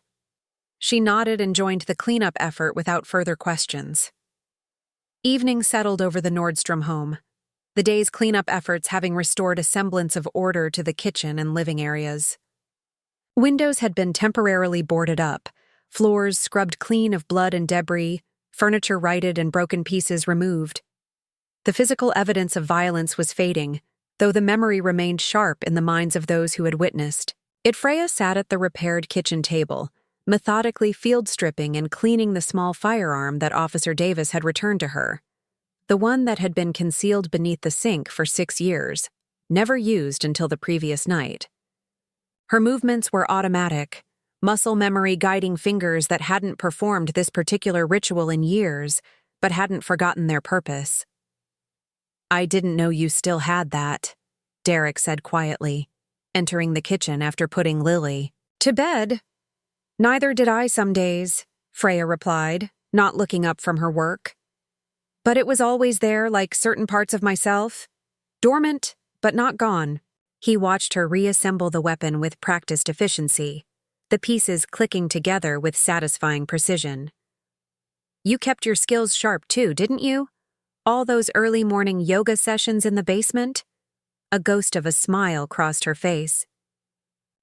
She nodded and joined the cleanup effort without further questions. Evening settled over the Nordstrom home, the day's cleanup efforts having restored a semblance of order to the kitchen and living areas. Windows had been temporarily boarded up, floors scrubbed clean of blood and debris, furniture righted and broken pieces removed. The physical evidence of violence was fading, though the memory remained sharp in the minds of those who had witnessed. Freya sat at the repaired kitchen table, methodically field stripping and cleaning the small firearm that Officer Davis had returned to her. The one that had been concealed beneath the sink for 6 years, never used until the previous night. Her movements were automatic, muscle memory guiding fingers that hadn't performed this particular ritual in years, but hadn't forgotten their purpose. I didn't know you still had that, Derek said quietly, entering the kitchen after putting Lily to bed. Neither did I some days, Freya replied, not looking up from her work. But it was always there, like certain parts of myself. Dormant, but not gone. He watched her reassemble the weapon with practiced efficiency, the pieces clicking together with satisfying precision. You kept your skills sharp too, didn't you? All those early morning yoga sessions in the basement? A ghost of a smile crossed her face.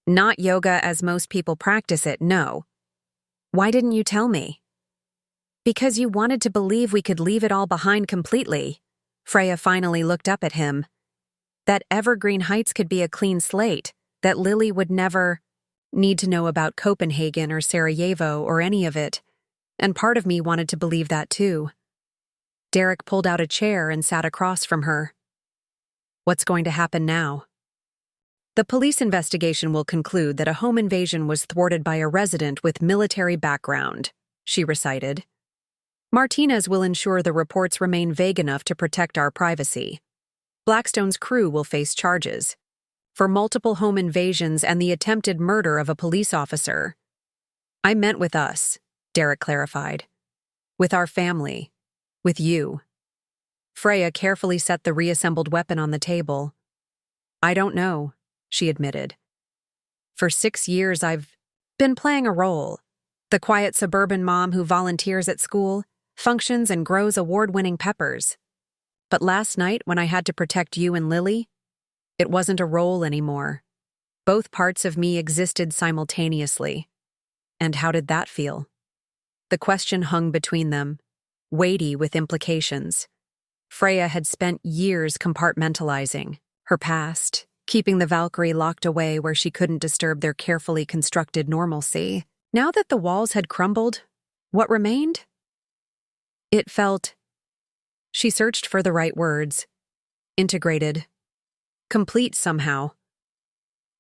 Not yoga as most people practice it, no. Why didn't you tell me? Because you wanted to believe we could leave it all behind completely. Freya finally looked up at him. That Evergreen Heights could be a clean slate, that Lily would never need to know about Copenhagen or Sarajevo or any of it, and part of me wanted to believe that too. Derek pulled out a chair and sat across from her. What's going to happen now? The police investigation will conclude that a home invasion was thwarted by a resident with military background, she recited. Martinez will ensure the reports remain vague enough to protect our privacy. Blackstone's crew will face charges for multiple home invasions and the attempted murder of a police officer. I meant with us, Derek clarified. With our family. With you. Freya carefully set the reassembled weapon on the table. I don't know, she admitted, For 6 years, I've been playing a role. The quiet suburban mom who volunteers at school, functions and grows award-winning peppers. But last night, when I had to protect you and Lily, it wasn't a role anymore. Both parts of me existed simultaneously. And how did that feel? The question hung between them, weighty with implications. Freya had spent years compartmentalizing her past, keeping the Valkyrie locked away where she couldn't disturb their carefully constructed normalcy. Now that the walls had crumbled, what remained? It felt... She searched for the right words. Integrated. Complete somehow.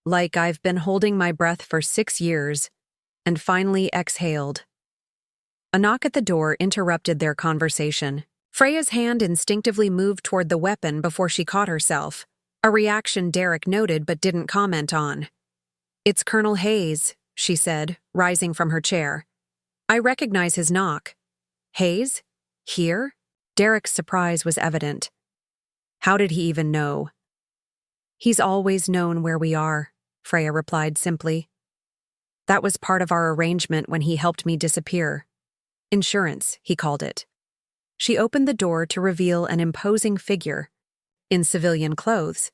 Like I've been holding my breath for 6 years, and finally exhaled. A knock at the door interrupted their conversation. Freya's hand instinctively moved toward the weapon before she caught herself, a reaction Derek noted but didn't comment on. "It's Colonel Hayes," she said, rising from her chair. "I recognize his knock." "Hayes? Here?" Derek's surprise was evident. How did he even know? "He's always known where we are," Freya replied simply. "That was part of our arrangement when he helped me disappear. Insurance, he called it." She opened the door to reveal an imposing figure, in civilian clothes.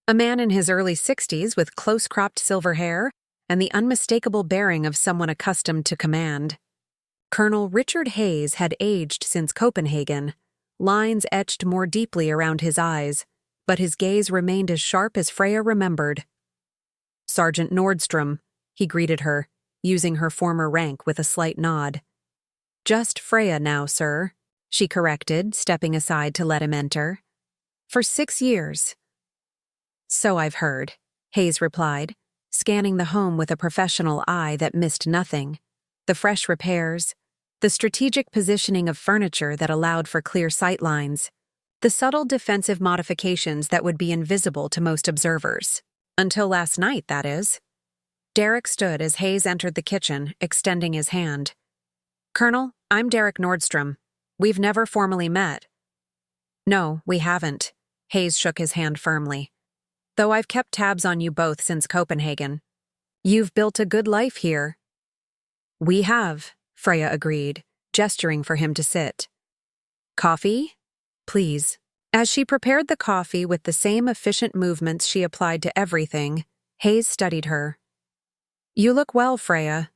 A man in his early 60s with close-cropped silver hair and the unmistakable bearing of someone accustomed to command. Colonel Richard Hayes had aged since Copenhagen, lines etched more deeply around his eyes, but his gaze remained as sharp as Freya remembered. "Sergeant Nordstrom," he greeted her, using her former rank with a slight nod. "Just Freya now, sir," she corrected, stepping aside to let him enter. "For 6 years." "So I've heard," Hayes replied, scanning the home with a professional eye that missed nothing. The fresh repairs, the strategic positioning of furniture that allowed for clear sight lines, the subtle defensive modifications that would be invisible to most observers. Until last night, that is. Derek stood as Hayes entered the kitchen, extending his hand. "Colonel, I'm Derek Nordstrom. We've never formally met." "No, we haven't," Hayes shook his hand firmly. "Though I've kept tabs on you both since Copenhagen. You've built a good life here." "We have," Freya agreed, gesturing for him to sit. "Coffee? Please." As she prepared the coffee with the same efficient movements she applied to everything, Hayes studied her. "You look well, Freya.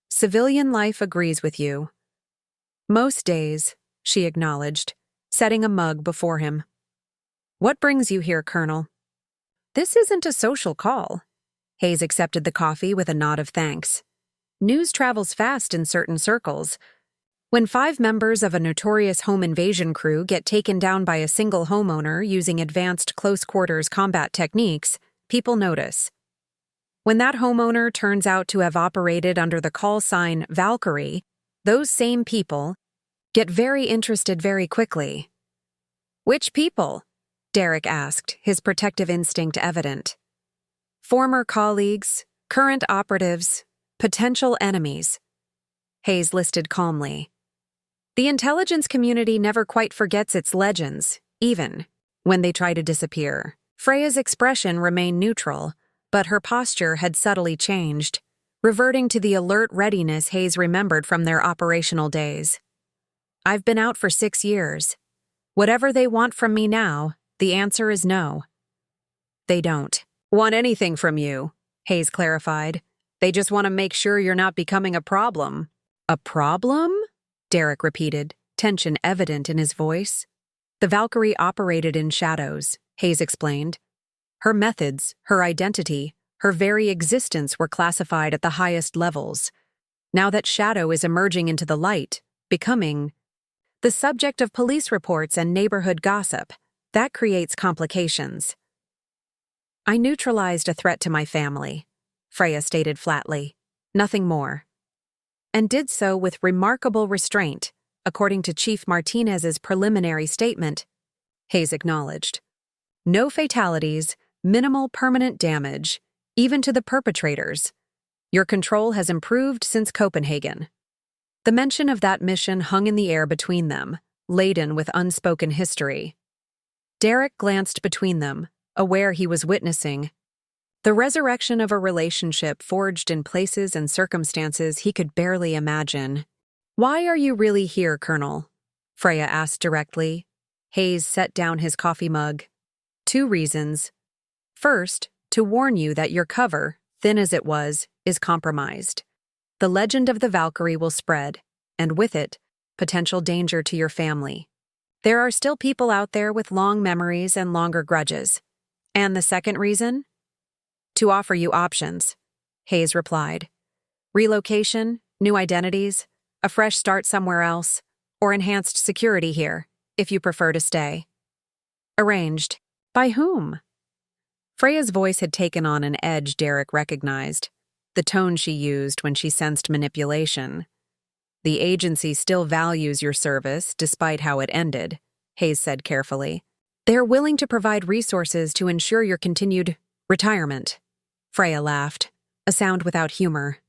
Civilian life agrees with you." "Most days," she acknowledged, setting a mug before him. "What brings you here, Colonel?" "This isn't a social call." Hayes accepted the coffee with a nod of thanks. "News travels fast in certain circles. When 5 members of a notorious home invasion crew get taken down by a single homeowner using advanced close-quarters combat techniques, people notice. When that homeowner turns out to have operated under the call sign Valkyrie, those same people get very interested very quickly." "Which people?" Derek asked, his protective instinct evident. "Former colleagues, current operatives, potential enemies," Hayes listed calmly. "The intelligence community never quite forgets its legends, even when they try to disappear." Freya's expression remained neutral, but her posture had subtly changed, reverting to the alert readiness Hayes remembered from their operational days. "I've been out for 6 years. Whatever they want from me now, the answer is no." "They don't want anything from you," Hayes clarified. "They just want to make sure you're not becoming a problem." "A problem?" Derek repeated, tension evident in his voice. "The Valkyrie operated in shadows," Hayes explained. "Her methods, her identity, her very existence were classified at the highest levels. Now that shadow is emerging into the light, becoming the subject of police reports and neighborhood gossip. That creates complications." "I neutralized a threat to my family," Freya stated flatly. "Nothing more. And did so with remarkable restraint, according to Chief Martinez's preliminary statement," Hayes acknowledged. "No fatalities, minimal permanent damage, even to the perpetrators. Your control has improved since Copenhagen." The mention of that mission hung in the air between them, laden with unspoken history. Derek glanced between them, aware he was witnessing The resurrection of a relationship forged in places and circumstances he could barely imagine. "Why are you really here, Colonel?" Freya asked directly. Hayes set down his coffee mug. "Two reasons. First, to warn you that your cover, thin as it was, is compromised. The legend of the Valkyrie will spread, and with it, potential danger to your family. There are still people out there with long memories and longer grudges. And the second reason? To offer you options," Hayes replied. "Relocation, new identities, a fresh start somewhere else, or enhanced security here, if you prefer to stay." "Arranged. By whom?" Freya's voice had taken on an edge Derek recognized, the tone she used when she sensed manipulation. "The agency still values your service, despite how it ended," Hayes said carefully. "They're willing to provide resources to ensure your continued retirement." Freya laughed, a sound without humor.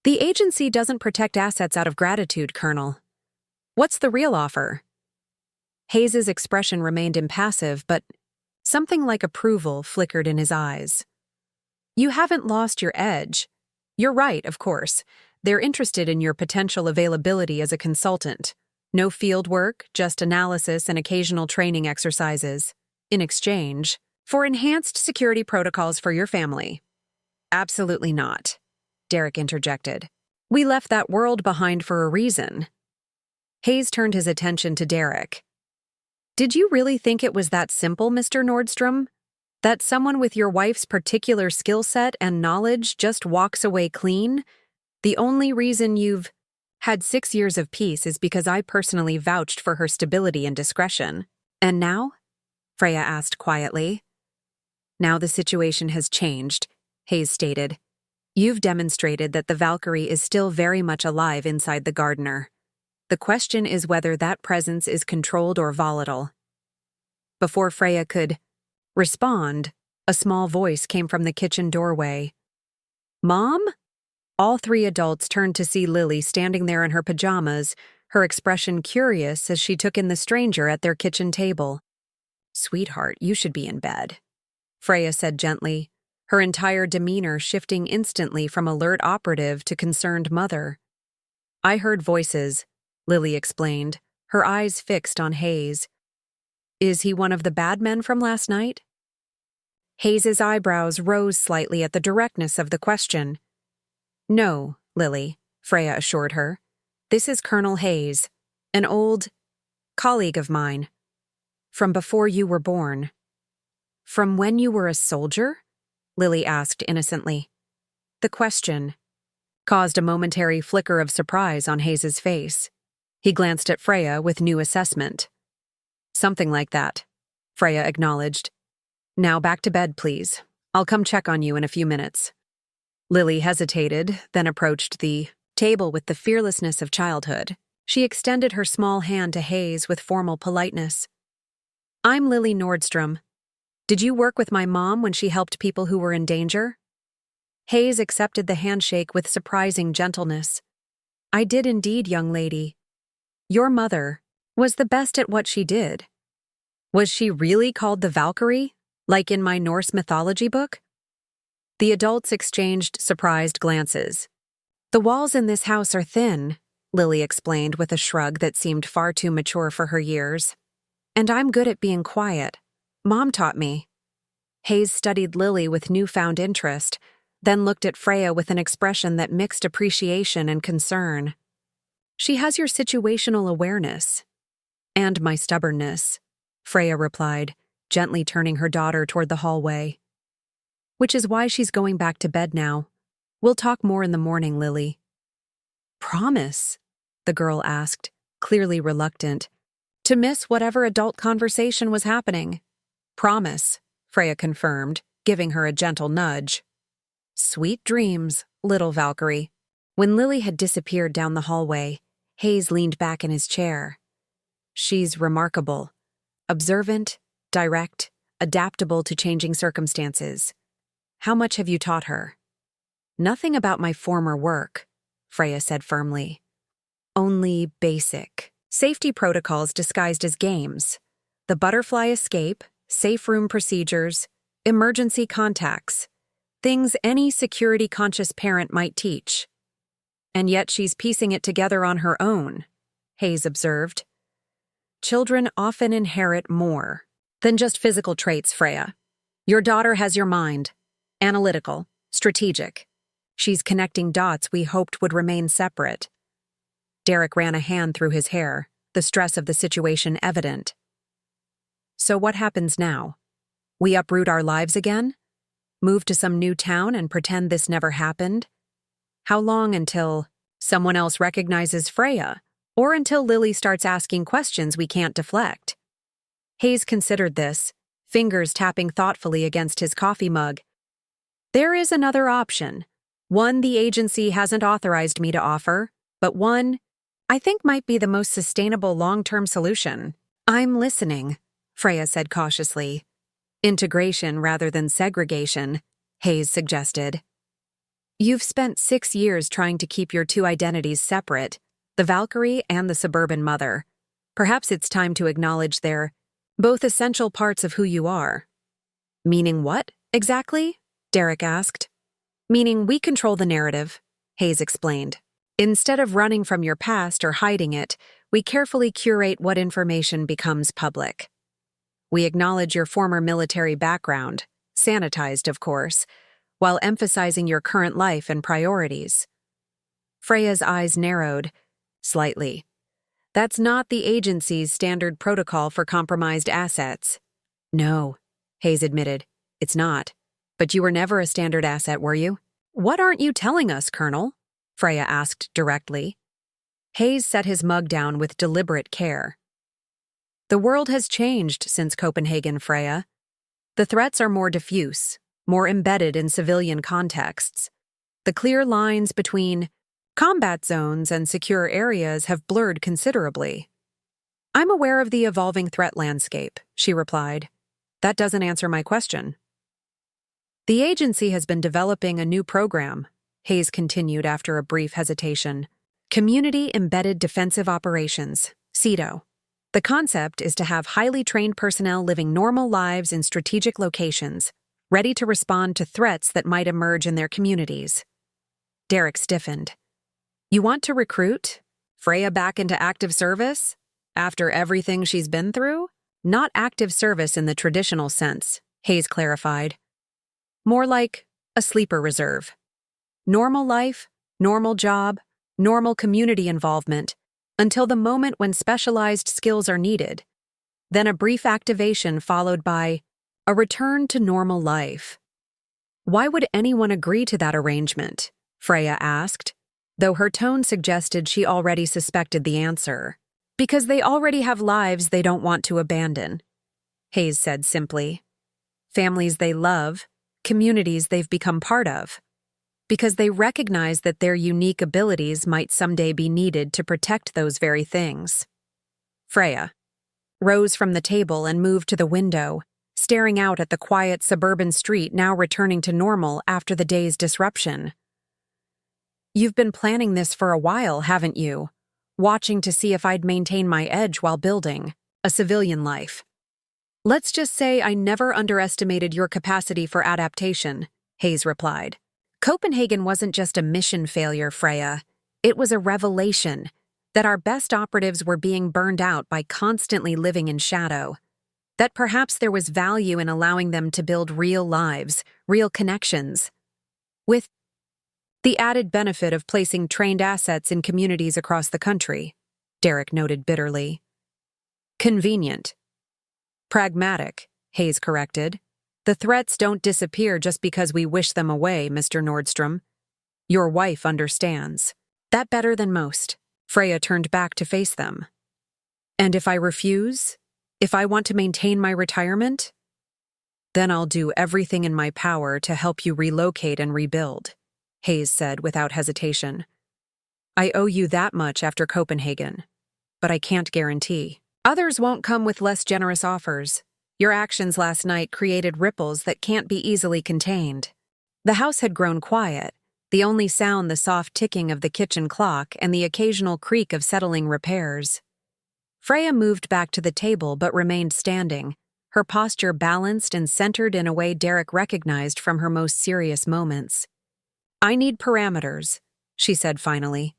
"The agency doesn't protect assets out of gratitude, Colonel. What's the real offer?" Hayes's expression remained impassive, but something like approval flickered in his eyes. "You haven't lost your edge. You're right, of course. They're interested in your potential availability as a consultant. No field work, just analysis and occasional training exercises. In exchange for enhanced security protocols for your family." "Absolutely not," Derek interjected. "We left that world behind for a reason." Hayes turned his attention to Derek. "Did you really think it was that simple, Mr. Nordstrom? That someone with your wife's particular skill set and knowledge just walks away clean? The only reason you've had 6 years of peace is because I personally vouched for her stability and discretion. And now?" Freya asked quietly. "Now the situation has changed," Hayes stated. "You've demonstrated that the Valkyrie is still very much alive inside the gardener. The question is whether that presence is controlled or volatile." Before Freya could respond, a small voice came from the kitchen doorway. "Mom?" All three adults turned to see Lily standing there in her pajamas, her expression curious as she took in the stranger at their kitchen table. "Sweetheart, you should be in bed," Freya said gently, her entire demeanor shifting instantly from alert operative to concerned mother. "I heard voices," Lily explained, her eyes fixed on Hayes. "Is he one of the bad men from last night?" Hayes's eyebrows rose slightly at the directness of the question. "No, Lily," Freya assured her. "This is Colonel Hayes, an old colleague of mine. From before you were born." "From when you were a soldier?" Lily asked innocently. The question caused a momentary flicker of surprise on Hayes's face. He glanced at Freya with new assessment. "Something like that," Freya acknowledged. "Now back to bed, please. I'll come check on you in a few minutes." Lily hesitated, then approached the table with the fearlessness of childhood. She extended her small hand to Hayes with formal politeness. "I'm Lily Nordstrom. Did you work with my mom when she helped people who were in danger?" Hayes accepted the handshake with surprising gentleness. "I did indeed, young lady. Your mother was the best at what she did." "Was she really called the Valkyrie, like in my Norse mythology book?" The adults exchanged surprised glances. "The walls in this house are thin," Lily explained with a shrug that seemed far too mature for her years. "And I'm good at being quiet. Mom taught me." Hayes studied Lily with newfound interest, then looked at Freya with an expression that mixed appreciation and concern. "She has your situational awareness." "And my stubbornness," Freya replied, gently turning her daughter toward the hallway. "Which is why she's going back to bed now. We'll talk more in the morning, Lily." "Promise?" the girl asked, clearly reluctant to miss whatever adult conversation was happening. "Promise," Freya confirmed, giving her a gentle nudge. "Sweet dreams, little Valkyrie." When Lily had disappeared down the hallway, Hayes leaned back in his chair. "She's remarkable. Observant, direct, adaptable to changing circumstances. How much have you taught her?" "Nothing about my former work," Freya said firmly. "Only basic safety protocols disguised as games. The butterfly escape, safe room procedures, emergency contacts. Things any security-conscious parent might teach. And yet she's piecing it together on her own, Hayes observed. Children often inherit more than just physical traits, Freya. Your daughter has your mind. Analytical, strategic. She's connecting dots we hoped would remain separate. Derek ran a hand through his hair, the stress of the situation evident. So what happens now? We uproot our lives again? Move to some new town and pretend this never happened? How long until someone else recognizes Freya? Or until Lily starts asking questions we can't deflect? Hayes considered this, fingers tapping thoughtfully against his coffee mug. There is another option. One the agency hasn't authorized me to offer, but one I think might be the most sustainable long-term solution. I'm listening, Freya said cautiously. Integration rather than segregation, Hayes suggested. You've spent 6 years trying to keep your two identities separate, the Valkyrie and the suburban mother. Perhaps it's time to acknowledge they're both essential parts of who you are. Meaning what, exactly? Derek asked. Meaning we control the narrative, Hayes explained. Instead of running from your past or hiding it, we carefully curate what information becomes public. We acknowledge your former military background, sanitized, of course, while emphasizing your current life and priorities. Freya's eyes narrowed, slightly. That's not the agency's standard protocol for compromised assets. No, Hayes admitted, it's not. But you were never a standard asset, were you? What aren't you telling us, Colonel? Freya asked directly. Hayes set his mug down with deliberate care. The world has changed since Copenhagen, Freya. The threats are more diffuse, more embedded in civilian contexts. The clear lines between combat zones and secure areas have blurred considerably. I'm aware of the evolving threat landscape, she replied. That doesn't answer my question. The agency has been developing a new program, Hayes continued after a brief hesitation. Community Embedded Defensive Operations, CEDO. The concept is to have highly trained personnel living normal lives in strategic locations, ready to respond to threats that might emerge in their communities. Derek stiffened. You want to recruit Freya back into active service? After everything she's been through? Not active service in the traditional sense, Hayes clarified. More like a sleeper reserve. Normal life, normal job, normal community involvement, until the moment when specialized skills are needed. Then a brief activation followed by a return to normal life. Why would anyone agree to that arrangement? Freya asked, though her tone suggested she already suspected the answer. Because they already have lives they don't want to abandon, Hayes said simply. Families they love, communities they've become part of. Because they recognize that their unique abilities might someday be needed to protect those very things. Freya rose from the table and moved to the window, staring out at the quiet suburban street now returning to normal after the day's disruption. You've been planning this for a while, haven't you? Watching to see if I'd maintain my edge while building a civilian life. Let's just say I never underestimated your capacity for adaptation, Hayes replied. Copenhagen wasn't just a mission failure, Freya. It was a revelation that our best operatives were being burned out by constantly living in shadow. That perhaps there was value in allowing them to build real lives, real connections. With the added benefit of placing trained assets in communities across the country, Derek noted bitterly. Convenient. Pragmatic, Hayes corrected. The threats don't disappear just because we wish them away, Mr. Nordstrom. Your wife understands. That better than most. Freya turned back to face them. And if I refuse? If I want to maintain my retirement? Then I'll do everything in my power to help you relocate and rebuild, Hayes said without hesitation. I owe you that much after Copenhagen, but I can't guarantee. Others won't come with less generous offers. Your actions last night created ripples that can't be easily contained. The house had grown quiet, the only sound the soft ticking of the kitchen clock and the occasional creak of settling repairs. Freya moved back to the table but remained standing, her posture balanced and centered in a way Derek recognized from her most serious moments. "I need parameters," she said finally.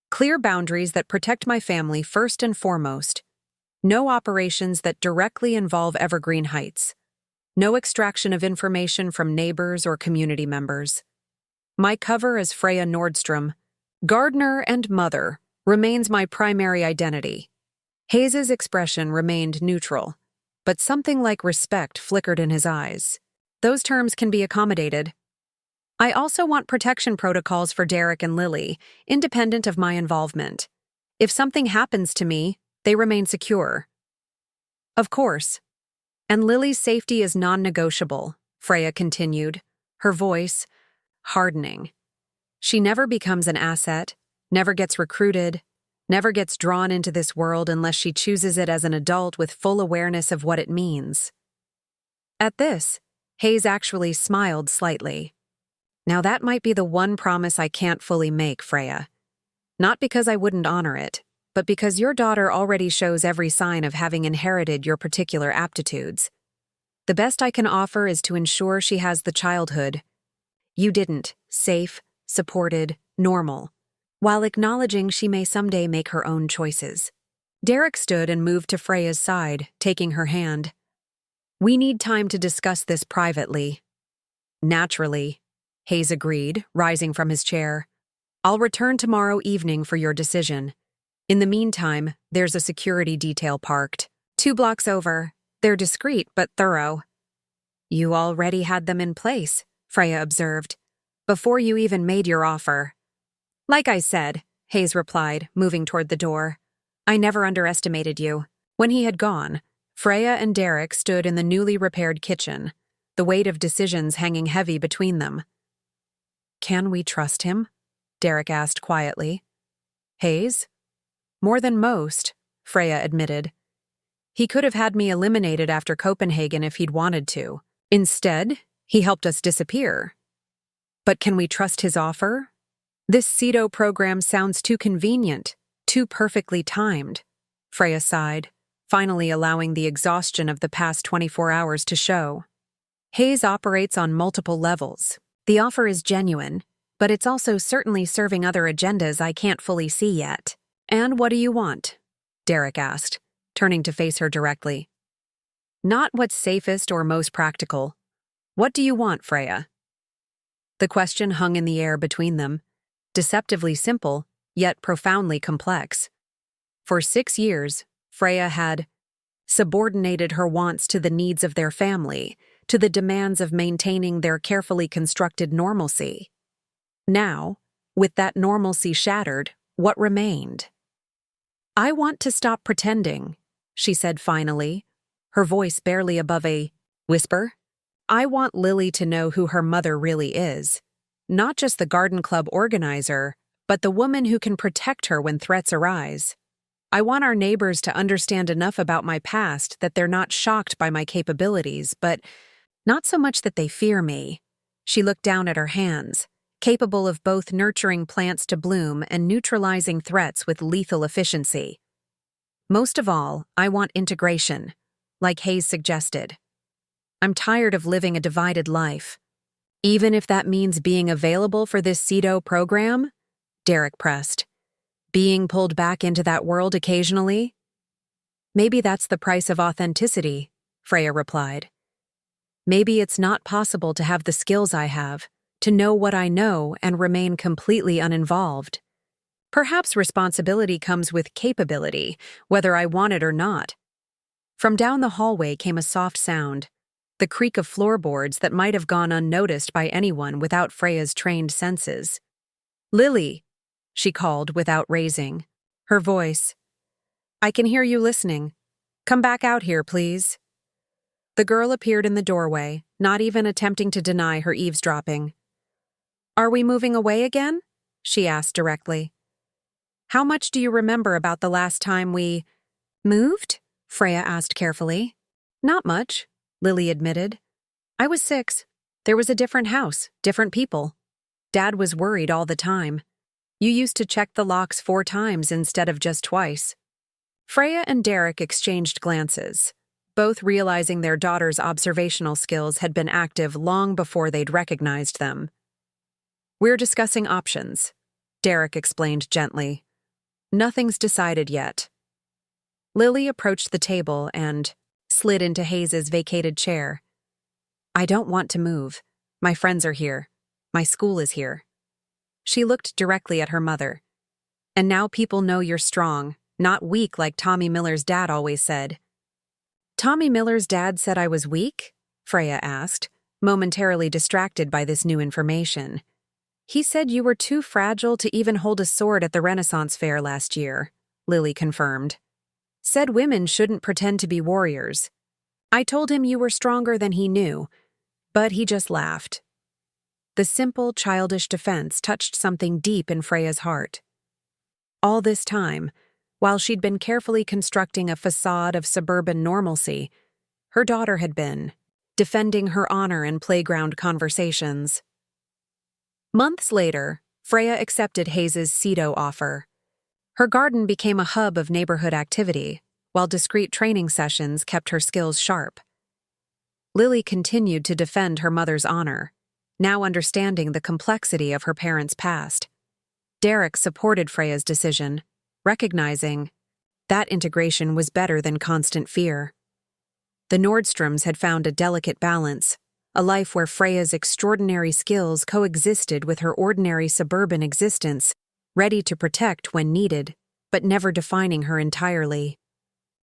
"Clear boundaries that protect my family first and foremost. No operations that directly involve Evergreen Heights. No extraction of information from neighbors or community members. My cover as Freya Nordstrom, gardener and mother, remains my primary identity." Hayes's expression remained neutral, but something like respect flickered in his eyes. "Those terms can be accommodated. I also want protection protocols for Derek and Lily, independent of my involvement. If something happens to me, they remain secure." "Of course. And Lily's safety is non-negotiable," Freya continued, her voice hardening. "She never becomes an asset, never gets recruited, never gets drawn into this world unless she chooses it as an adult with full awareness of what it means." At this, Hayes actually smiled slightly. "Now that might be the one promise I can't fully make, Freya. Not because I wouldn't honor it, but because your daughter already shows every sign of having inherited your particular aptitudes. The best I can offer is to ensure she has the childhood you didn't, safe, supported, normal, while acknowledging she may someday make her own choices." Derek stood and moved to Freya's side, taking her hand. "We need time to discuss this privately." "Naturally," Hayes agreed, rising from his chair. "I'll return tomorrow evening for your decision. In the meantime, there's a security detail parked 2 blocks over. They're discreet but thorough." "You already had them in place," Freya observed, "before you even made your offer." "Like I said," Hayes replied, moving toward the door, "I never underestimated you." When he had gone, Freya and Derek stood in the newly repaired kitchen, the weight of decisions hanging heavy between them. "Can we trust him?" Derek asked quietly. "Hayes?" "More than most," Freya admitted. "He could have had me eliminated after Copenhagen if he'd wanted to. Instead, he helped us disappear. But can we trust his offer? This CEDO program sounds too convenient, too perfectly timed." Freya sighed, finally allowing the exhaustion of the past 24 hours to show. "Hayes operates on multiple levels. The offer is genuine, but it's also certainly serving other agendas I can't fully see yet." "And what do you want?" Derek asked, turning to face her directly. "Not what's safest or most practical. What do you want, Freya?" The question hung in the air between them, deceptively simple, yet profoundly complex. For 6 years, Freya had subordinated her wants to the needs of their family, to the demands of maintaining their carefully constructed normalcy. Now, with that normalcy shattered, what remained? "I want to stop pretending," she said finally, her voice barely above a whisper. "I want Lily to know who her mother really is. Not just the garden club organizer, but the woman who can protect her when threats arise. I want our neighbors to understand enough about my past that they're not shocked by my capabilities, but not so much that they fear me." She looked down at her hands, capable of both nurturing plants to bloom and neutralizing threats with lethal efficiency. "Most of all, I want integration, like Hayes suggested. I'm tired of living a divided life. Even if that means being available for this CEDO program," Derek pressed. "Being pulled back into that world occasionally?" "Maybe that's the price of authenticity," Freya replied. "Maybe it's not possible to have the skills I have, to know what I know and remain completely uninvolved. Perhaps responsibility comes with capability, whether I want it or not." From down the hallway came a soft sound, the creak of floorboards that might have gone unnoticed by anyone without Freya's trained senses. "Lily," she called without raising, her voice. "I can hear you listening. Come back out here, please." The girl appeared in the doorway, not even attempting to deny her eavesdropping. "Are we moving away again?" she asked directly. "How much do you remember about the last time we moved?" Freya asked carefully. "Not much," Lily admitted. "I was 6. There was a different house, different people. Dad was worried all the time. You used to check the locks 4 times instead of just twice." Freya and Derek exchanged glances. both realizing their daughter's observational skills had been active long before they'd recognized them. "We're discussing options," Derek explained gently. "Nothing's decided yet." Lily approached the table and slid into Hayes's vacated chair. "I don't want to move. My friends are here. My school is here." She looked directly at her mother. "And now people know you're strong, not weak like Tommy Miller's dad always said." "Tommy Miller's dad said I was weak?" Freya asked, momentarily distracted by this new information. "He said you were too fragile to even hold a sword at the Renaissance Fair last year," Lily confirmed. "Said women shouldn't pretend to be warriors. I told him you were stronger than he knew, but he just laughed." The simple, childish defense touched something deep in Freya's heart. All this time, while she'd been carefully constructing a facade of suburban normalcy, her daughter had been defending her honor in playground conversations. Months later, Freya accepted Hayes's Cedo offer. Her garden became a hub of neighborhood activity, while discreet training sessions kept her skills sharp. Lily continued to defend her mother's honor, now understanding the complexity of her parents' past. Derek supported Freya's decision, recognizing that integration was better than constant fear. The Nordstroms had found a delicate balance, a life where Freya's extraordinary skills coexisted with her ordinary suburban existence, ready to protect when needed, but never defining her entirely.